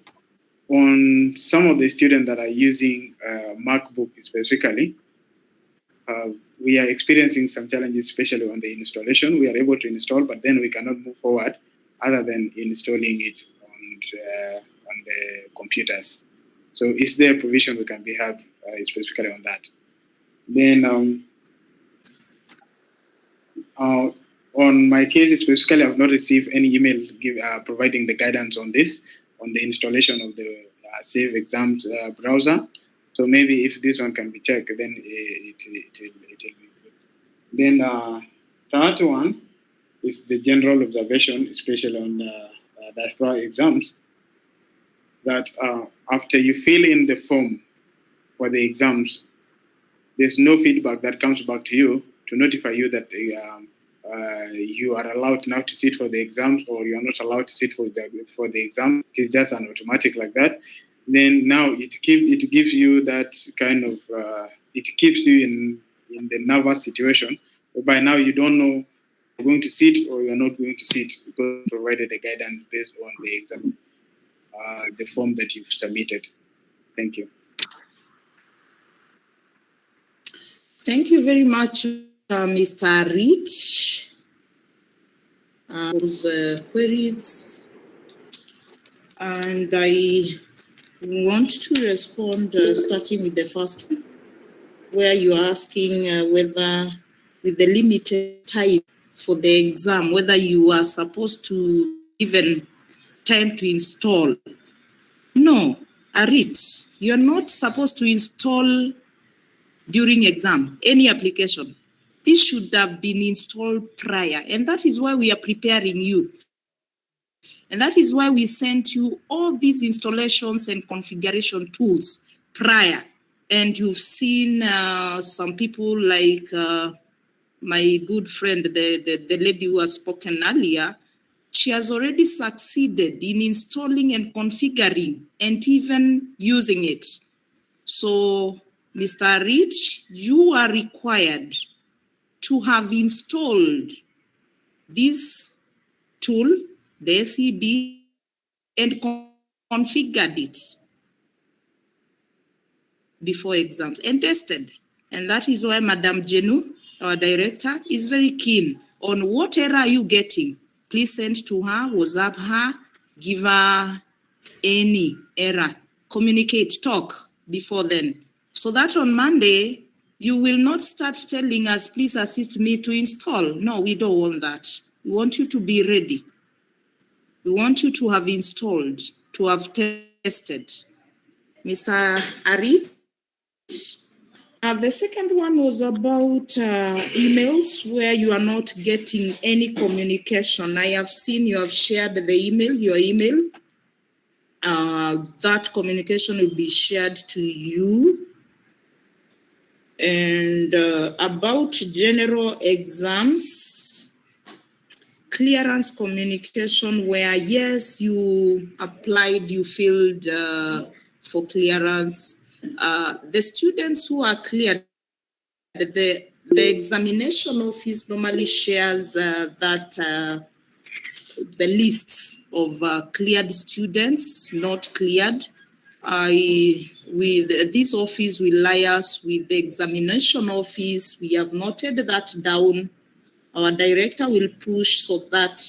on some of the students that are using MacBook specifically, we are experiencing some challenges, especially on the installation. We are able to install, but then we cannot move forward other than installing it on the computers. So is there a provision we can be had specifically on that? Then on my case specifically, I have not received any email providing the guidance on this, on the installation of the Save Exams browser. So maybe if this one can be checked, then it will be good. Then third one is the general observation, especially on Diaspora exams, that after you fill in the form for the exams, there's no feedback that comes back to you to notify you that you are allowed now to sit for the exams, or you are not allowed to sit for the exam. It is just an automatic like that. Then now it gives you that kind of it keeps you in the nervous situation, whereby now you don't know you're going to sit or you're not going to sit, because you provided a guidance based on the exam, the form that you've submitted. Thank you. Thank you very much, Mr. Rich. Those queries, and I want to respond starting with the first one, where you're asking whether, with the limited time for the exam, whether you are supposed to even time to install. No, Arit, you're not supposed to install during exam any application. This should have been installed prior, and that is why we are preparing you. And that is why we sent you all these installations and configuration tools prior. And you've seen some people like my good friend, the lady who has spoken earlier. She has already succeeded in installing and configuring and even using it. So, Mr. Rich, you are required to have installed this tool, the SEB, and configured it before exams and tested. And that is why Madam Jenu, our director, is very keen on what error are you getting. Please send to her, WhatsApp her, give her any error, communicate, talk before then. So that on Monday, you will not start telling us, please assist me to install. No, we don't want that. We want you to be ready. We want you to have installed, to have tested. Mr. Arit, the second one was about emails where you are not getting any communication. I have seen you have shared the email, your email. That communication will be shared to you. And about general exams, clearance communication where, yes, you applied, you filled for clearance. The students who are cleared, the examination office normally shares the lists of cleared students, not cleared. With this office will liaise with the examination office. We have noted that down. Our director will push so that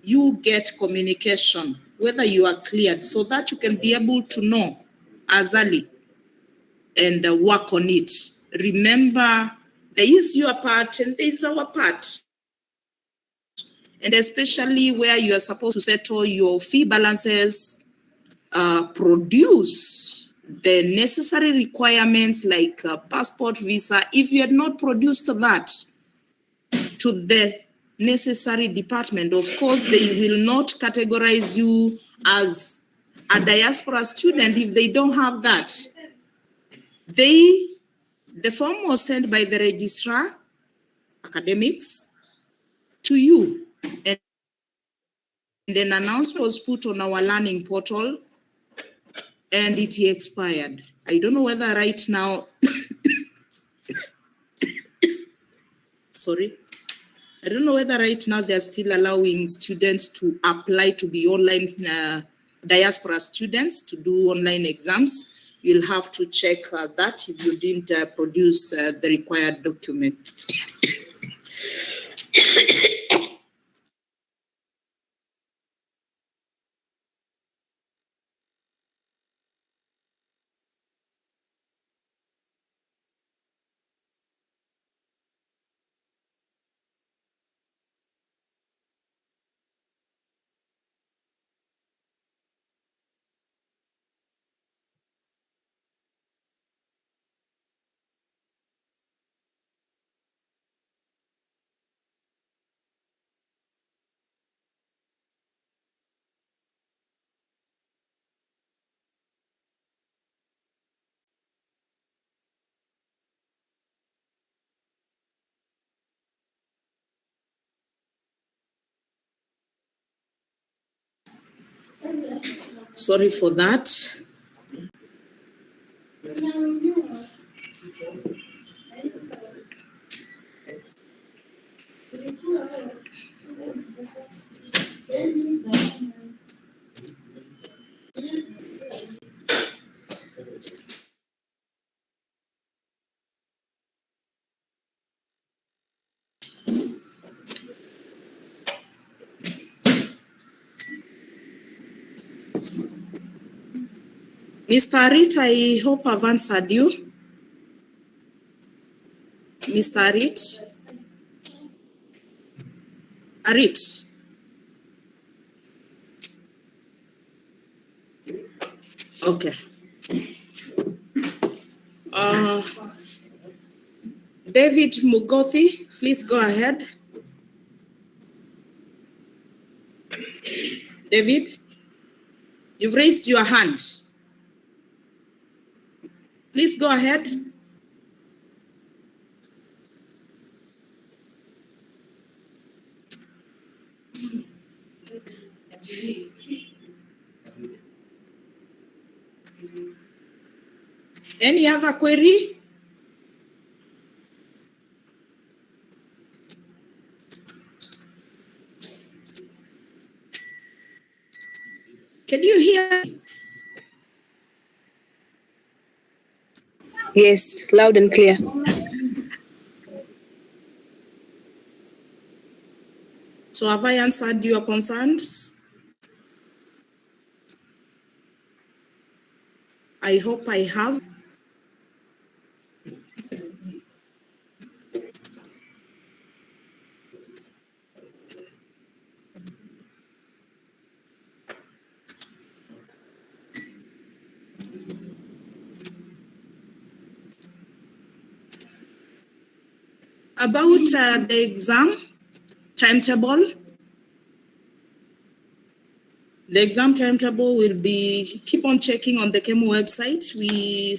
you get communication, whether you are cleared, so that you can be able to know as early and work on it. Remember, there is your part and there is our part. And especially where you are supposed to settle your fee balances, produce the necessary requirements like passport, visa. If you had not produced that to the necessary department, of course, they will not categorize you as a diaspora student if they don't have that. The form was sent by the registrar, academics, to you. And an announcement was put on our learning portal and it expired. I don't know whether right now, sorry, I don't know whether right now they're still allowing students to apply to be online diaspora students to do online exams. You'll have to check that if you didn't produce the required document. Sorry for that. Mr. Arit, I hope I've answered you. Mr. Arit? Arit? Okay. David Mugothi, please go ahead. David, you've raised your hand. Please go ahead. Any other query? Can you hear? Yes, loud and clear. So have I answered your concerns? I hope I have. About the exam timetable, the exam timetable will be, keep on checking on the KEMU website. We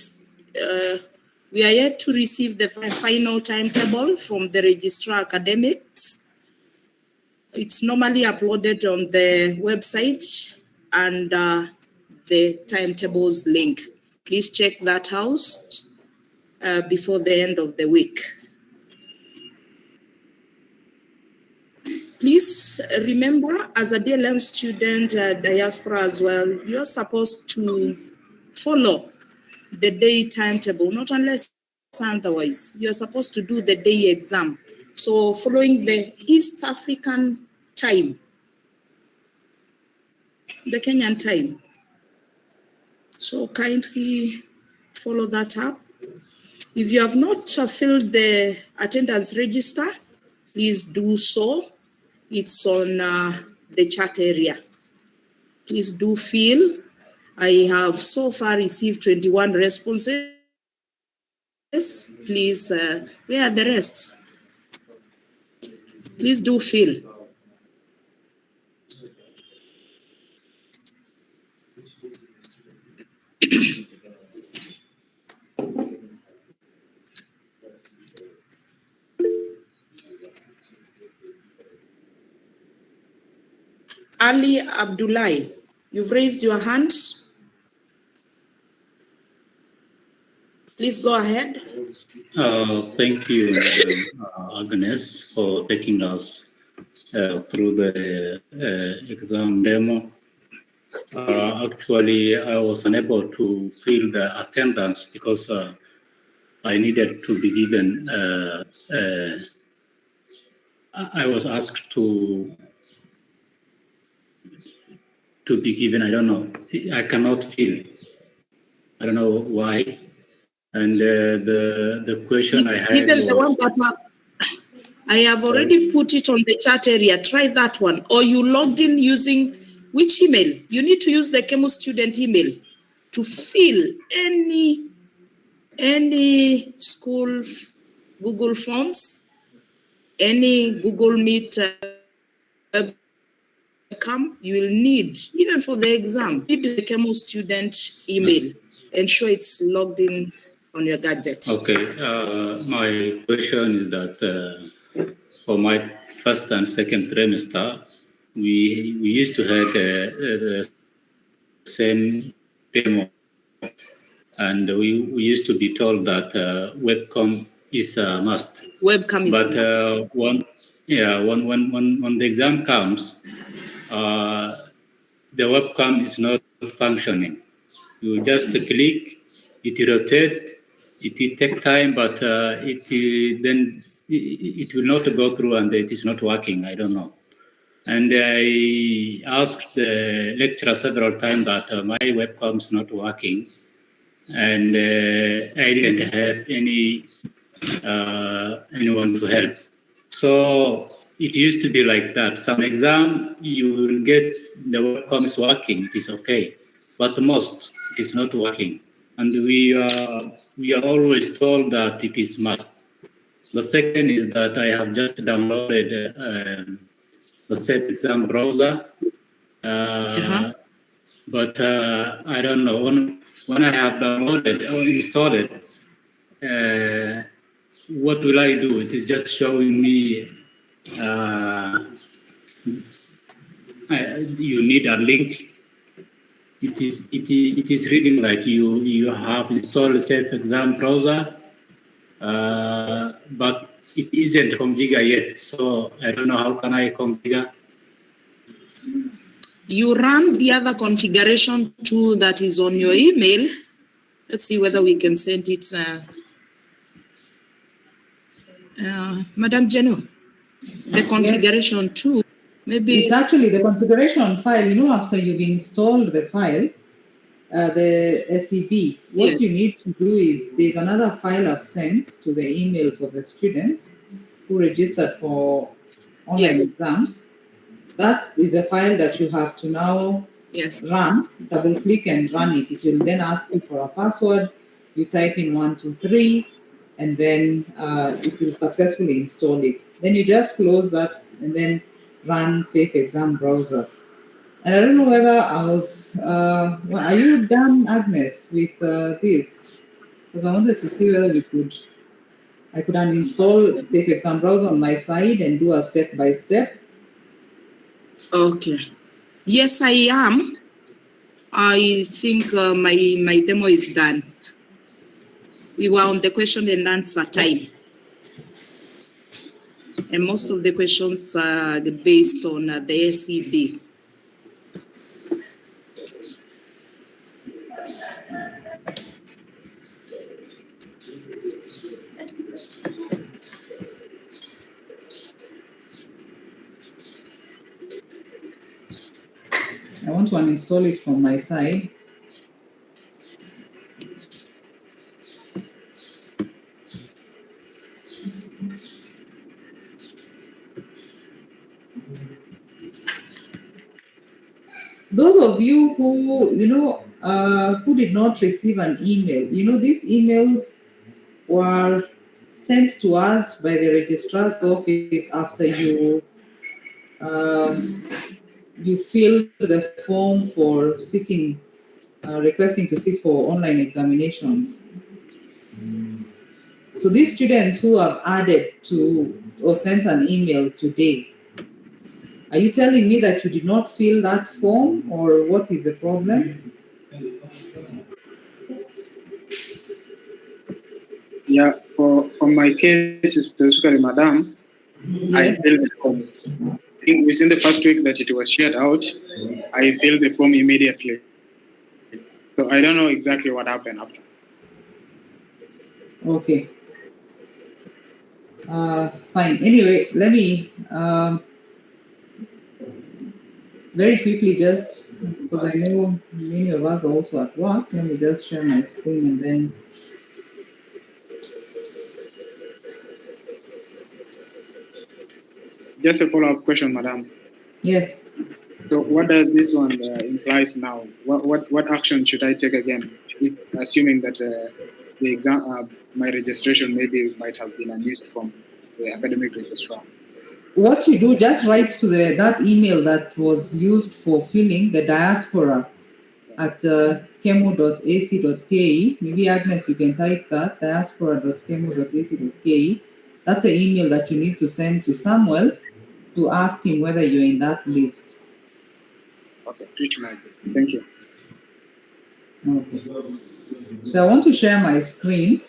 are yet to receive the final timetable from the registrar academics. It's normally uploaded on the website and the timetables link. Please check that out before the end of the week. Please remember, as a DLM student, diaspora as well, you're supposed to follow the day timetable, not unless otherwise. You're supposed to do the day exam. So following the East African time, the Kenyan time. So kindly follow that up. If you have not filled the attendance register, please do so. It's on the chat area. Please do fill. I have so far received 21 responses. Please, where are the rest? Please do fill. Ali Abdullahi, you've raised your hand. Please go ahead. Thank you, Madam Agnes, for taking us through the exam demo. Actually, I was unable to fill the attendance because I needed to be given, I was asked to be given, I don't know, I cannot fill. I don't know why. And the question I had Even was, the one that I have already put it on the chat area. Try that one. Or you logged in using which email? You need to use the KEMU student email to fill any school Google Forms, any Google Meet webcam you will need, even for the exam. Need the KEMU student email. Ensure it's logged in on your gadget. okay, my question is that for my first and second trimester, we used to have same demo, and we used to be told that webcam is a must. Webcam is but when the exam comes, the webcam is not functioning. You just click, it rotate, it will take time, but it will not go through, and it is not working. I don't know. And I asked the lecturer several times that my webcam is not working, and I didn't have anyone to help. So it used to be like that. Some exam you will get the webcam is working, it is okay, but most it is not working, and we are always told that it is must. The second is that I have just downloaded the safe exam browser, but I don't know when I have downloaded or installed it. What will I do? It is just showing me you need a link. It is reading like you have installed a safe exam browser, but it isn't configured yet. So I don't know how can I configure. You run the other configuration tool that is on your email. Let's see whether we can send it. Madam Jenu, the configuration tool, maybe. It's actually the configuration file, after you've installed the file, the SEB, what you need to do is there's another file I've sent to the emails of the students who registered for online exams. That is a file that you have to now run, double click and run it. It will then ask you for a password. You type in 123, and then it will successfully install it. Then you just close that and then run Safe Exam Browser. And I don't know whether I was, are you done, Agnes, with this? Because I wanted to see whether I could uninstall Safe Exam Browser on my side and do a step-by-step. Okay. Yes, I am. I think my demo is done. We were on the question and answer time. And most of the questions are based on the SEB. I want to uninstall it from my side. Those of you who, who did not receive an email, these emails were sent to us by the registrar's office after you filled the form for sitting, requesting to sit for online examinations. So these students who have added to or sent an email today, are you telling me that you did not fill that form, or what is the problem? Yeah, for my case specifically, Madam, I filled the form. I think within the first week that it was shared out, I filled the form immediately. So I don't know exactly what happened after. Okay. Fine. Anyway, let me very quickly, just because I know many of us are also at work, let me just share my screen and then. Just a follow-up question, Madam. Yes. So what does this one implies now? What action should I take again, assuming that the exam, my registration might have been unused from the academic registrar? What you do, just write to that email that was used for filling the diaspora at kemu.ac.ke. Maybe Agnes, you can type that, diaspora.kemu.ac.ke. That's an email that you need to send to Samuel to ask him whether you're in that list. Okay, reach my. Thank you. Okay. So I want to share my screen.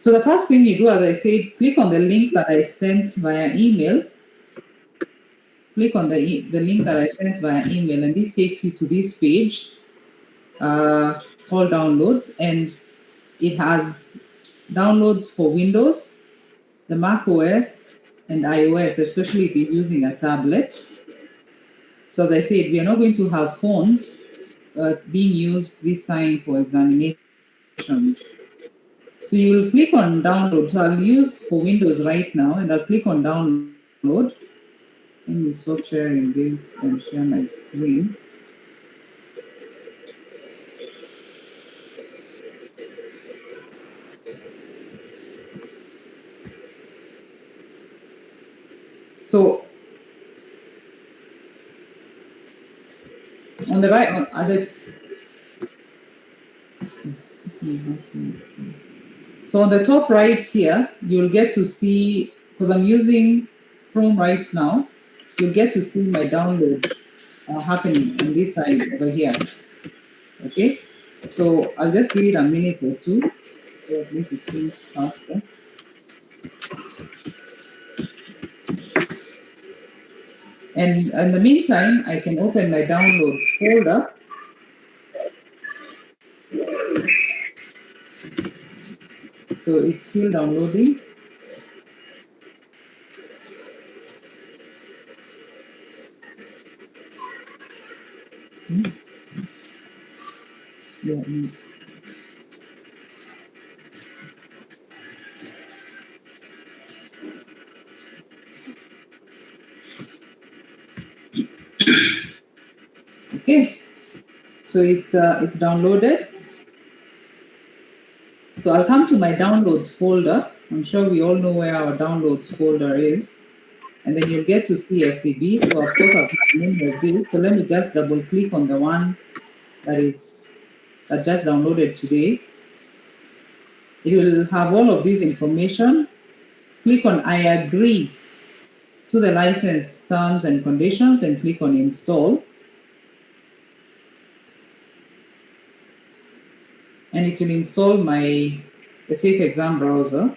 So the first thing you do, as I said, click on the link that I sent via email. Click on the link that I sent via email, and this takes you to this page called downloads, and it has downloads for Windows, the Mac OS, and iOS, especially if you're using a tablet. So as I said, we are not going to have phones being used this time for examinations. So you will click on download. So I'll use for Windows right now, and I'll click on download. Let me stop sharing this and share my screen. So on the right, so on the top right here, you'll get to see, because I'm using Chrome right now, you'll get to see my download happening on this side over here. Okay, so I'll just give it a minute or two, so at least it feels faster. And in the meantime, I can open my downloads folder. So it's still downloading. Yeah. Okay, so it's downloaded. So I'll come to my downloads folder. I'm sure we all know where our downloads folder is. And then you'll get to see SCB. So of course I've got many of these. So let me just double click on the one that just downloaded today. It will have all of this information. Click on I agree to the license terms and conditions and click on install. And it will install the Safe Exam browser.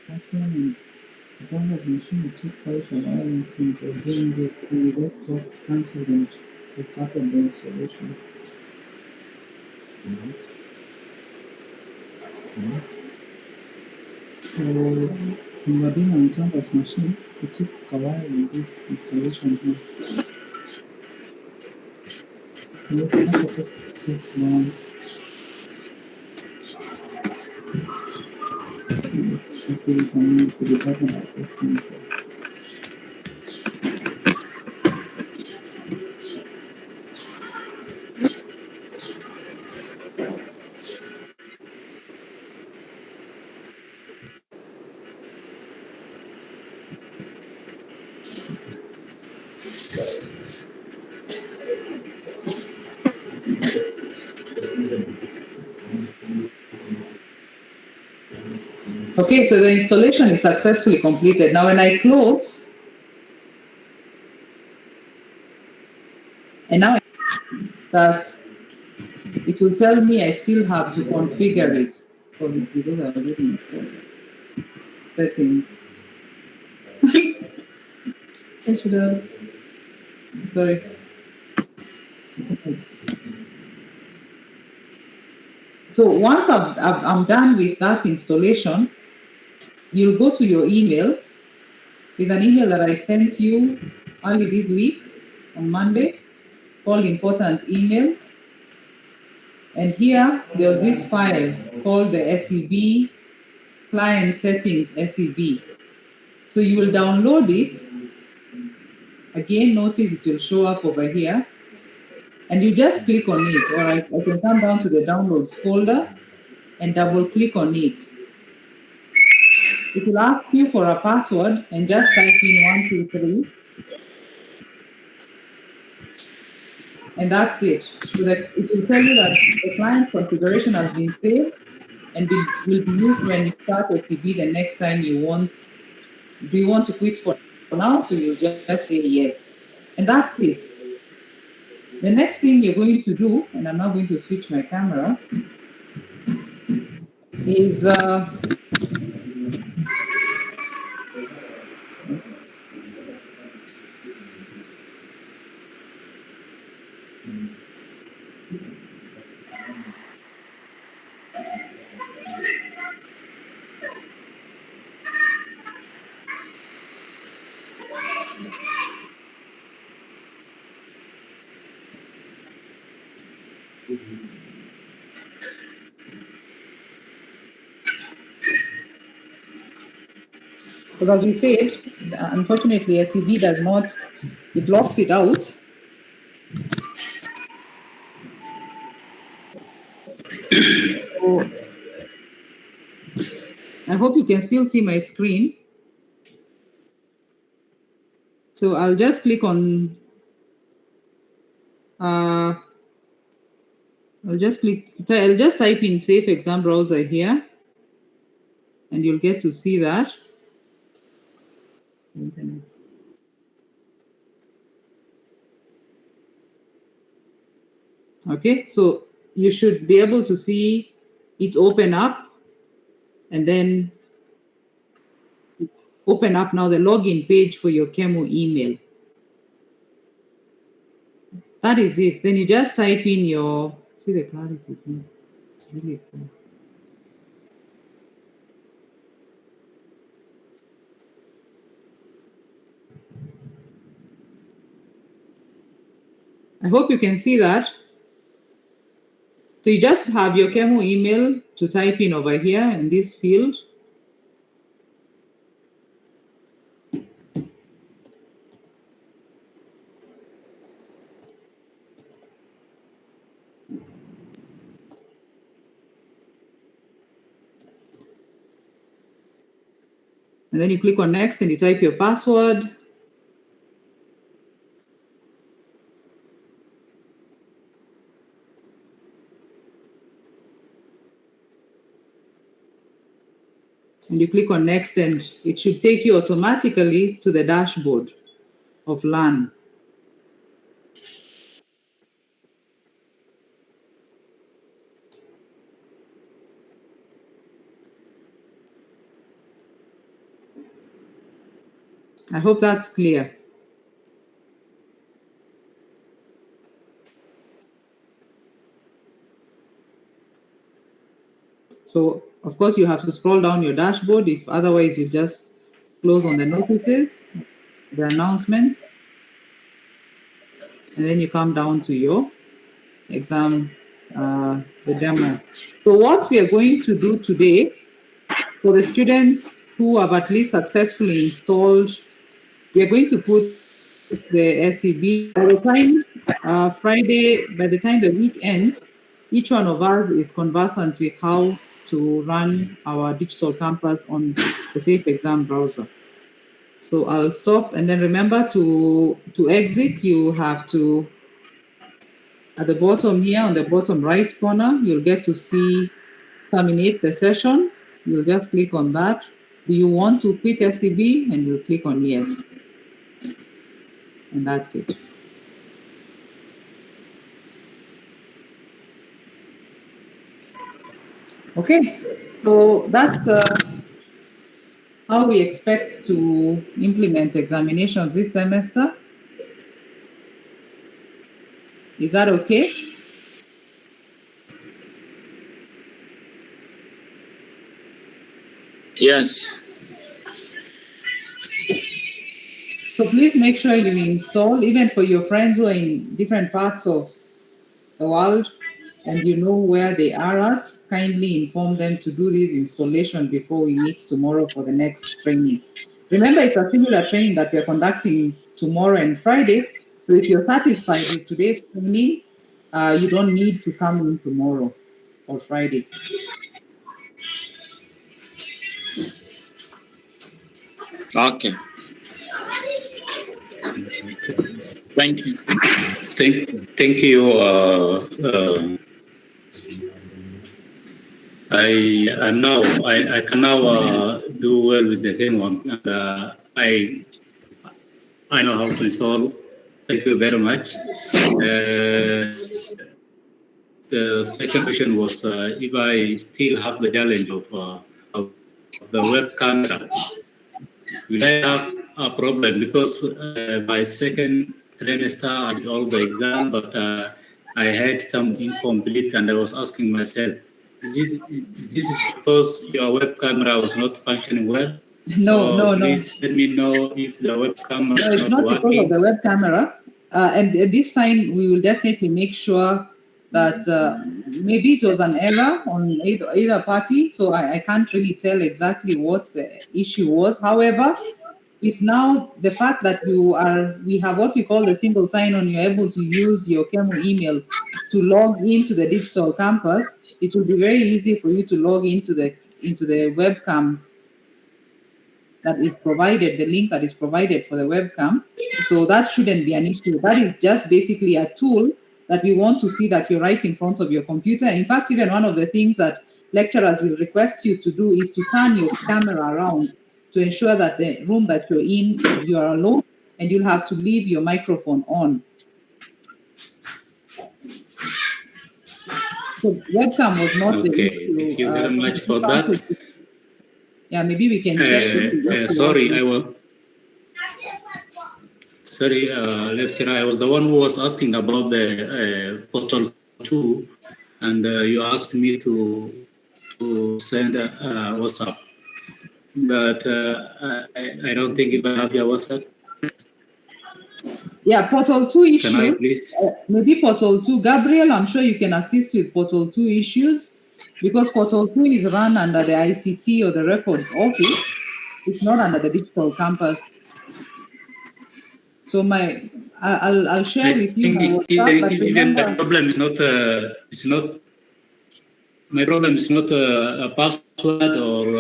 Password and download machine took quite a while in terms of doing this. The desktop cancelled and restarted the installation. So when we're doing on Thomas machine, it took a while in this installation here. Let's not supposed to this one. Just give it some minute to be talking about this thing. So. Okay, so the installation is successfully completed. Now when I close, and now that it will tell me I still have to configure it. So it's because I already installed it. Settings. I should have, sorry. So once I'm done with that installation, you'll go to your email. It's an email that I sent you early this week on Monday, called important email. And here there's this file called the SEB client settings SEB. So you will download it. Again, notice it will show up over here. And you just click on it, or I can come down to the downloads folder and double click on it. It will ask you for a password and just type in 123. And that's it. So that it will tell you that the client configuration has been saved and will be used when you start SEB the next time you want. Do you want to quit for now? So you just say yes. And that's it. The next thing you're going to do, and I'm now going to switch my camera, is because as we said, unfortunately, SEB does not, it locks it out. So I hope you can still see my screen. So I'll just click on, I'll just type in Safe Exam Browser here, and you'll get to see that. Internet. Okay, so you should be able to see it open up, and then open up now the login page for your Chemo email. That is it. Then you just type in your, see the clarity is not, it's really cool. I hope you can see that. So you just have your Chemo email to type in over here in this field. And then you click on next and you type your password. And you click on next, and it should take you automatically to the dashboard of LAN. I hope that's clear. So of course you have to scroll down your dashboard. If otherwise you just close on the notices, the announcements, and then you come down to your exam, the demo. So what we are going to do today, for the students who have at least successfully installed, we are going to put the SEB. By the time Friday, by the time the week ends, each one of us is conversant with how to run our digital campus on the Safe Exam browser. So I'll stop, and then remember to exit, you have to, at the bottom here, on the bottom right corner, you'll get to see terminate the session. You'll just click on that. Do you want to quit SEB? And you'll click on yes. And that's it. Okay, so that's how we expect to implement examinations this semester. Is that okay? Yes. So please make sure you install, even for your friends who are in different parts of the world and you know where they are at, kindly inform them to do this installation before we meet tomorrow for the next training. Remember, it's a similar training that we are conducting tomorrow and Friday. So if you're satisfied with today's training, you don't need to come in tomorrow or Friday. Okay. Thank you. Thank you. I can now do well with the framework. I know how to install. Thank you very much. The second question was if I still have the challenge of the web camera. Will I have a problem because my second trimester I did all the exam, but I had some incomplete, and I was asking myself, this is because your web camera was not functioning well. No. Please let me know if the web camera No, it's is not not because of working. the web camera. And this time we will definitely make sure that maybe it was an error on either party. So I can't really tell exactly what the issue was. However, if now the fact that we have what we call the single sign-on, you're able to use your Kemu email to log into the digital campus, it will be very easy for you to log into the webcam that is provided, the link that is provided for the webcam. So that shouldn't be an issue. That is just basically a tool that we want to see that you're right in front of your computer. In fact, even one of the things that lecturers will request you to do is to turn your camera around to ensure that the room that you're in, you are alone, and you'll have to leave your microphone on. So webcam was not the Okay, issue. thank you very much for that. Yeah, maybe we can check. Sorry, lecturer, I was the one who was asking about the portal 2, and you asked me to send a WhatsApp. But I don't think if I have your WhatsApp. Yeah, Portal 2 issues. Can I please? Maybe Portal 2. Gabriel, I'm sure you can assist with Portal 2 issues because Portal 2 is run under the ICT or the records office. It's not under the digital campus. So I'll share with you my WhatsApp, but even remember, the problem is not my problem is not a password or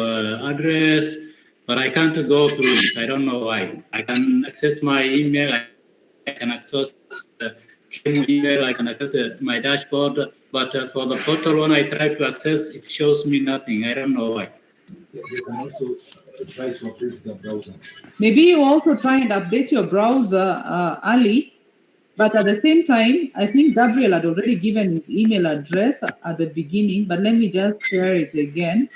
address, but I can't go through it. I don't know why. I can access my email. I can access the email. I can access my dashboard. But for the portal, when I try to access, it shows me nothing. I don't know why. You can also try to update the browser. maybe you also try and update your browser, Ali. But at the same time, I think Gabriel had already given his email address at the beginning, but let me just share it again.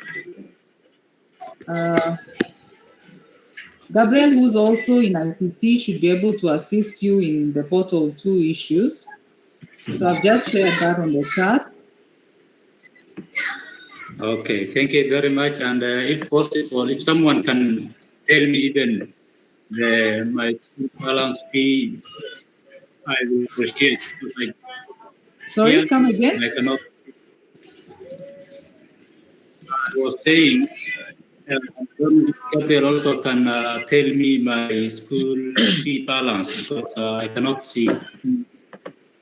Gabriel, who's also in ICT, should be able to assist you in the Portal 2 issues. So I've just shared that on the chat. Okay, thank you very much. And if possible, if someone can tell me even my balance fee, I will appreciate it. Sorry, come again? I cannot. I was saying, Gabriel also can tell me my school fee balance because I cannot see.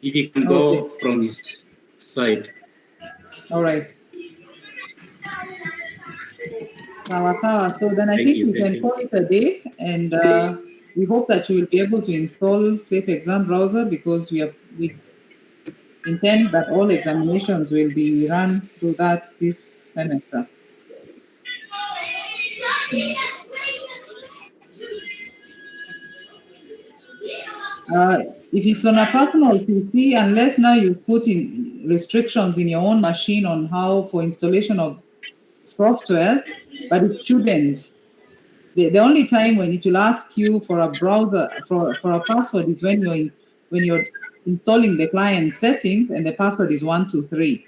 If he can go from his side. All right. So then I think we can call it a day, and we hope that you will be able to install Safe Exam Browser because we intend that all examinations will be run through that this semester. If it's on a personal PC, unless now you put in restrictions in your own machine on how for installation of softwares, but it shouldn't. The only time when it will ask you for a browser for a password is when you're installing the client settings and the password is 123.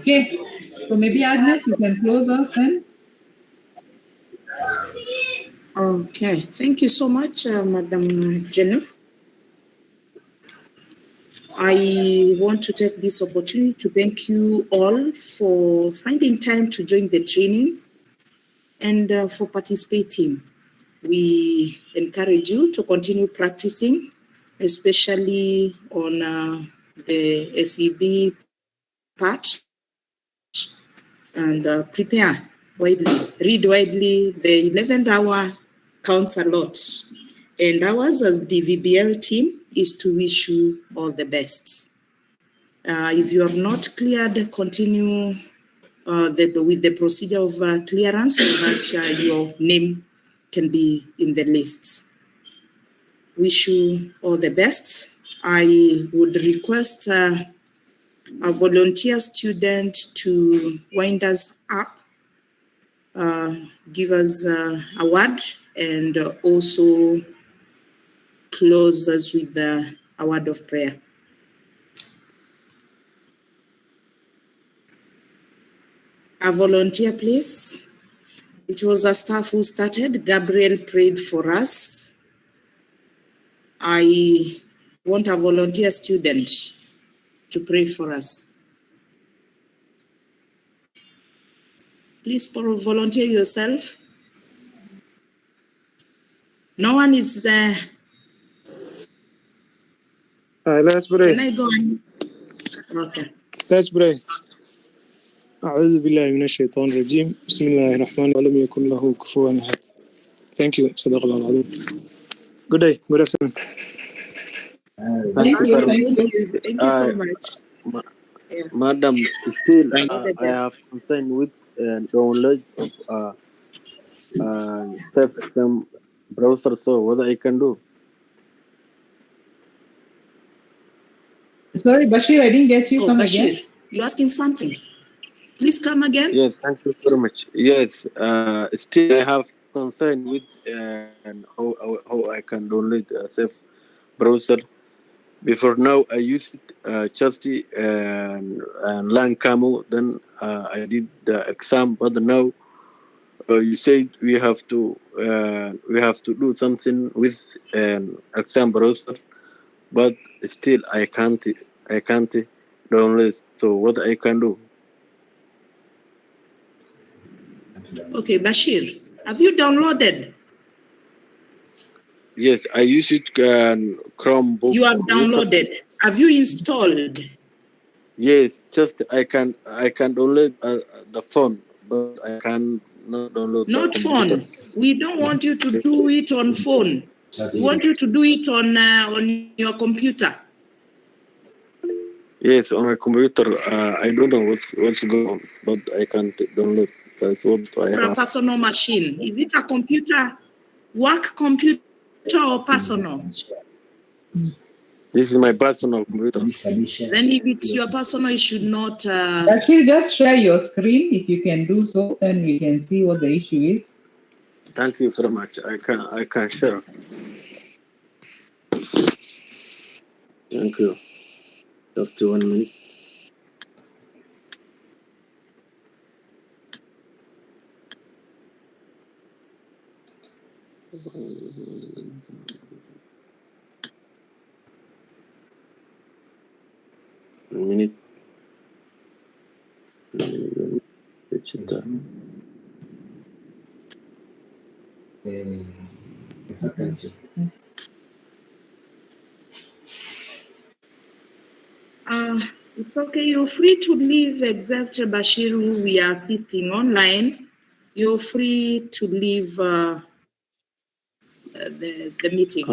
Okay, so maybe Agnes, you can close us then. Okay, thank you so much, Madam Jenu. I want to take this opportunity to thank you all for finding time to join the training and for participating. We encourage you to continue practicing, especially on the SEB part, and prepare widely, read widely. The 11th hour counts a lot. And ours as DVBL team is to wish you all the best. If you have not cleared, continue with the procedure of clearance so that your name can be in the list. Wish you all the best. I would request a volunteer student to wind us up, give us a word, and also close us with a word of prayer. A volunteer, please. It was a staff who started. Gabriel prayed for us. I want a volunteer student to pray for us. Please volunteer yourself. No one is there. Let's pray. Can I go on? Okay. Let's pray. أعوذ بالله من الشيطان الرجيم بسم الله الرحمن الرحيم ولم يكن له كفوا أحد. Thank you. صدق الله العظيم. Good day. Good afternoon. Thank you. Thank you so much. Yeah. Madam, still I have concern with download of self-exam browser, so what I can do? Sorry, Bashir, I didn't get you. Come Bashir, again. you're asking something. Please come again. Yes, thank you very much. Yes, still I have concern with how I can download self browser. Before now, I used Chasti and Langkamu. Then I did the exam, but now you said we have to do something with exam browser, but still I can't download. So what I can do? Okay, Bashir, have you downloaded? Yes, I use it Chromebook. You have downloaded. Have you installed? Yes, just I can download the phone, but I can not download Not the computer. phone. We don't want you to do it on phone. We want you to do it on your computer. Yes, on my computer. I don't know what's going on, but I can't download. That's what I have. A personal machine. Is it a computer, work computer or personal? This is my personal computer. Then if it's your personal, you should not... Actually, just share your screen. If you can do so, then we can see what the issue is. Thank you very much. I can share. Thank you. Just 1 minute. Minute. It's okay. You're free to leave except Bashir, who we are assisting online. You're free to leave the meeting.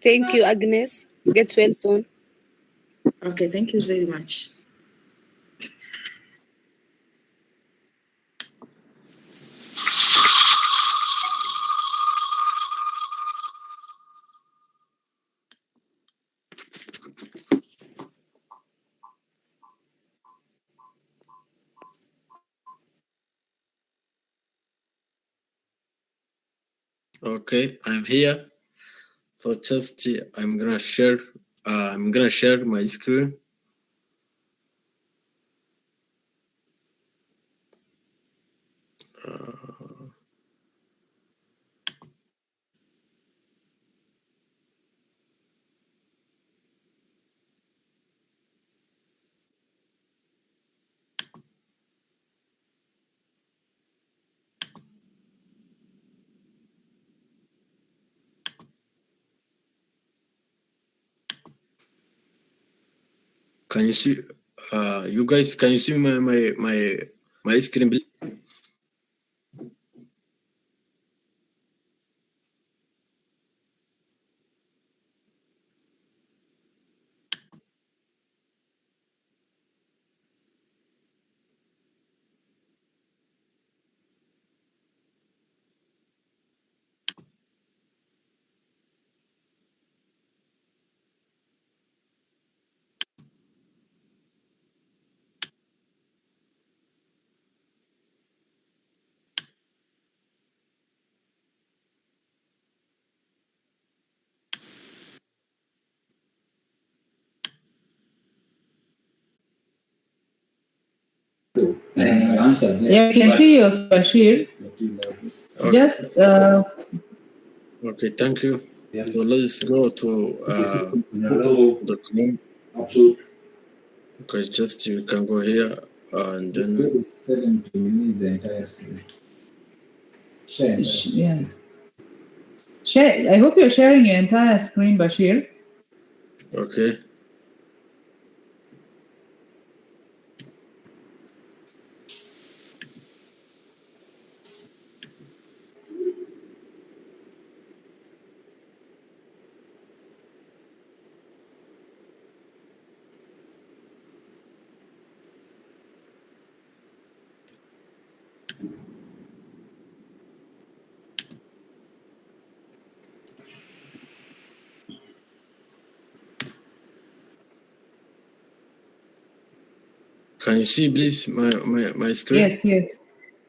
Thank you, Agnes. Get well soon. Okay, thank you very much. Okay, I'm here. So just I'm gonna share I'm gonna share my screen. Can you see? You guys, can you see my screen, please? Yeah, we can see your Bashir. Okay. Just okay, thank you. So let's go to the Chrome. Okay, just you can go here and then yeah. Share. I hope you're sharing your entire screen, Bashir. okay. Can you see, please, my screen? Yes, yes,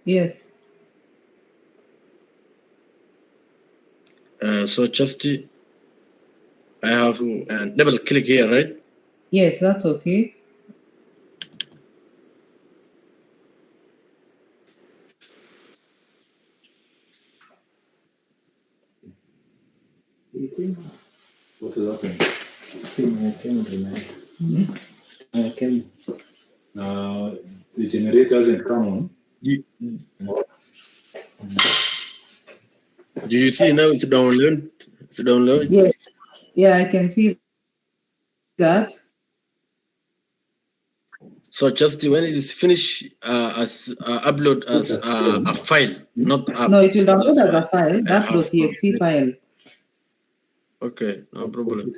yes. So just I have to double click here, right? Yes, that's okay. What will happen? The generator hasn't come on. Do you see now it's download? It's download? Yes. Yeah, I can see that. So just when it is finished, upload as a file, not app. No, it will download That's as why a file. I That have to .exe say. file. Okay, no problem.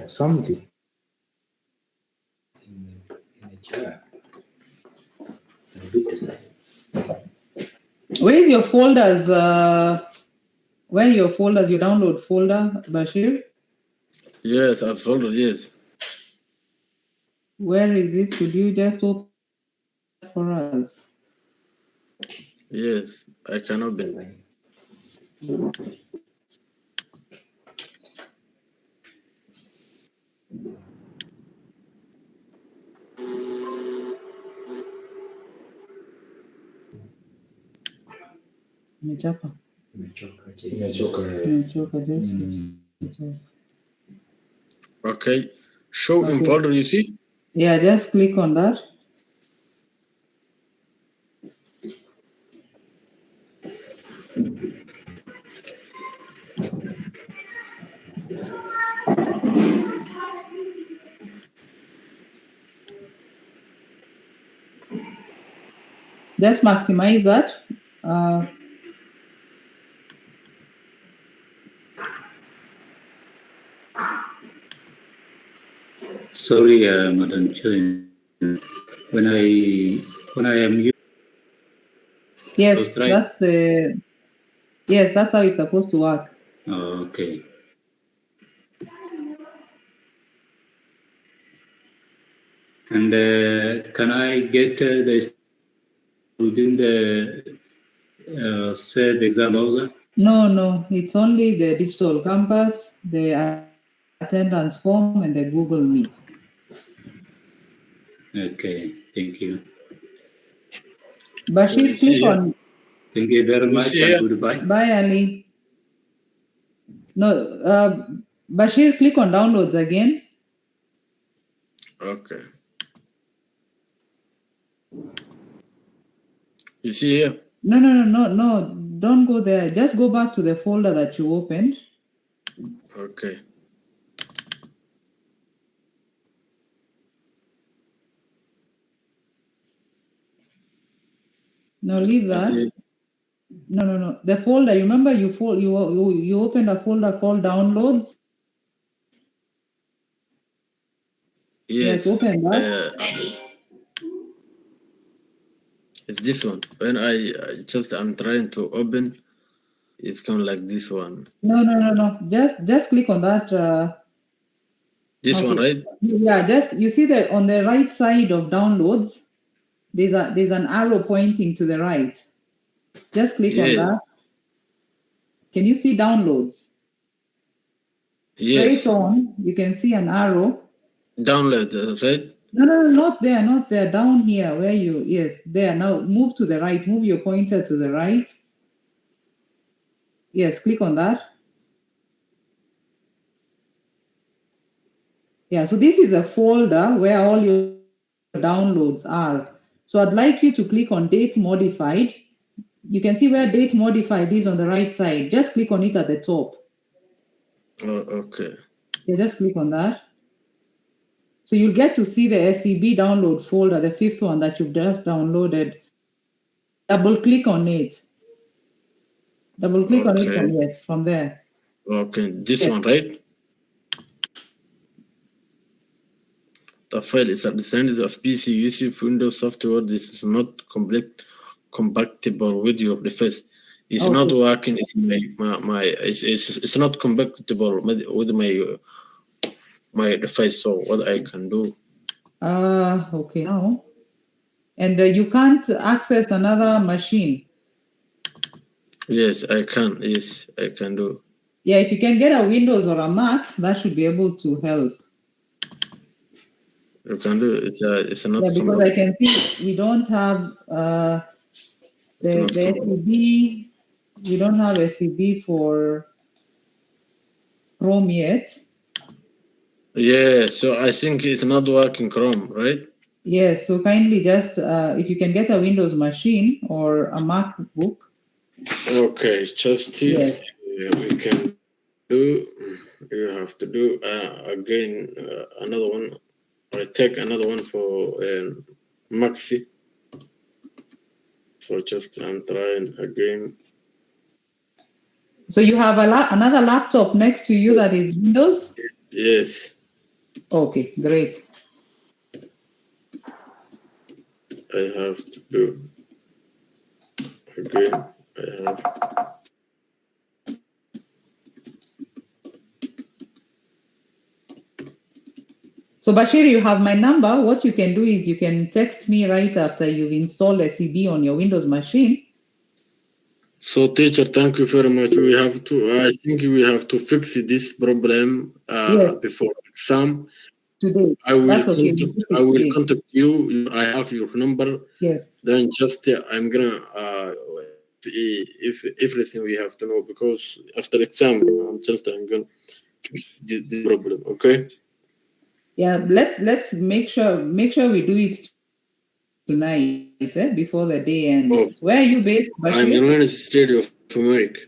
Something. Where is your folders? Where are your folders? Your download folder, Bashir? Yes, as folder, yes. Where is it? Could you just open it for us? Yes, I can open. Nimechoka. Okay, show in Okay. folder, you see? Yeah, just click on that. Just maximize that. Sorry, Madam Chair. When I am Yes, right. that's the. Yes, that's how it's supposed to work. Okay. And can I get the within the said exam browser? No, it's only the digital campus, the attendance form, and the Google Meet. Okay, thank you. Bashir, click on. Thank you very much and goodbye. Bye, Ali. No, Bashir, click on downloads again. Okay. You see here? No. Don't go there. Just go back to the folder that you opened. Okay. No, leave that. No. The folder. You remember you opened a folder called downloads. Yes. Open that. It's this one. When I'm trying to open, it's kind of like this one. No. Just click on that. This one, right? Yeah. You see that on the right side of downloads, there's an arrow pointing to the right. Just click on that. Can you see downloads? Yes. Straight on, you can see an arrow. Download, right? No, not there. Down here, where yes, there. Now move to the right. Move your pointer to the right. Yes, click on that. Yeah, so this is a folder where all your downloads are. So I'd like you to click on date modified. You can see where date modified is on the right side. Just click on it at the top. Oh, okay. Yeah, just click on that. So you'll get to see the SCB download folder, the 5th one that you've just downloaded. Double click on it. Double click on it from there. Okay, this one, right? The file is at the standards of PC using Windows software. This is not compatible with your device. It's not working. It's not compatible with my device. So what I can do? Okay, now. And you can't access another machine. Yes, I can. Yes, I can do. Yeah, if you can get a Windows or a Mac, that should be able to help. You can do. It's not. Yeah, because I can see we don't have the SCB. We don't have SCB for Chrome yet. Yeah, so I think it's not working Chrome, right? Yes, so kindly just if you can get a Windows machine or a MacBook. Okay, just we can do. You have to do again another one. I take another one for Maxi. So just I'm trying again. So you have another laptop next to you that is Windows? Yes. Okay, great. I have to do again. I have. So Bashir, you have my number. What you can do is you can text me right after you've installed SCB on your Windows machine. So teacher, thank you very much. I think we have to fix this problem before exam. Today. I will contact you. I have your number. Yes. Then just I'm gonna if everything we have to know, because after exam I'm gonna fix this problem. Okay. Yeah, let's make sure we do it tonight before the day ends. Oh. Where are you based, Bashir? I'm in the United States of America.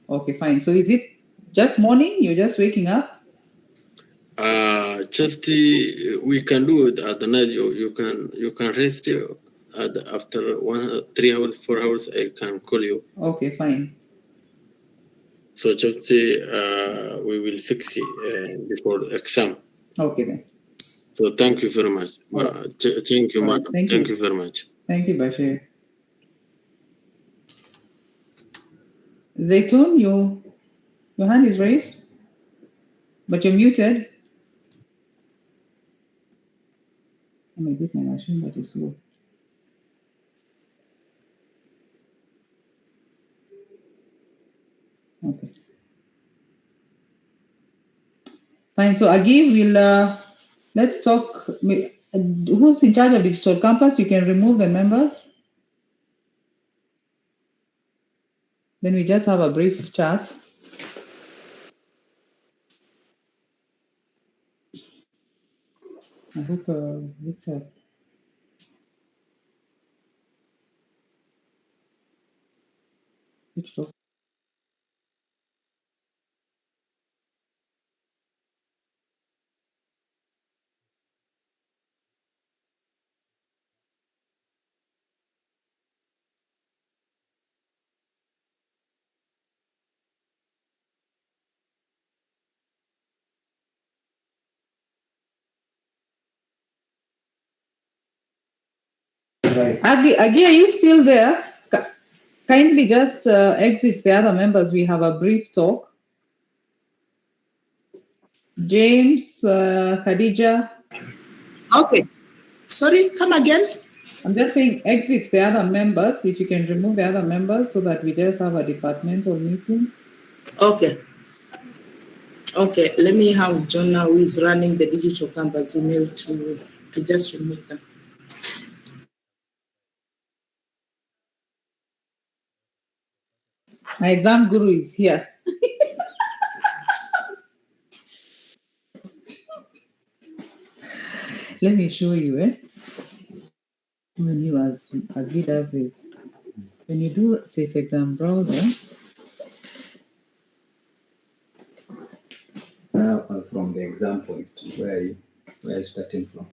Okay, fine. So is it just morning? You're just waking up? Just we can do it at the night. You can rest after 3 hours, 4 hours. I can call you. Okay, fine. So just we will fix it before the exam. Okay then. So thank you very much. Thank you, madam. Thank you very much. Thank you, Bashir. Zaytun, your hand is raised, but you're muted. I may take my machine, but it's slow. Okay. Fine. So Agi, let's talk. Who's in charge of Digital Campus? You can remove the members. Then we just have a brief chat. I hope Victor. Digital. Agi, are you still there? Kindly just exit the other members. We have a brief talk. James, Khadija. Okay. Sorry, come again. I'm just saying exit the other members. If you can remove the other members so that we just have a departmental meeting. Okay. Okay, let me have Jonah, who is running the digital campus email, to just remove them. My exam guru is here. Let me show you, when you as Agi does this. When you do safe exam browser. From the exam point, where are you starting from?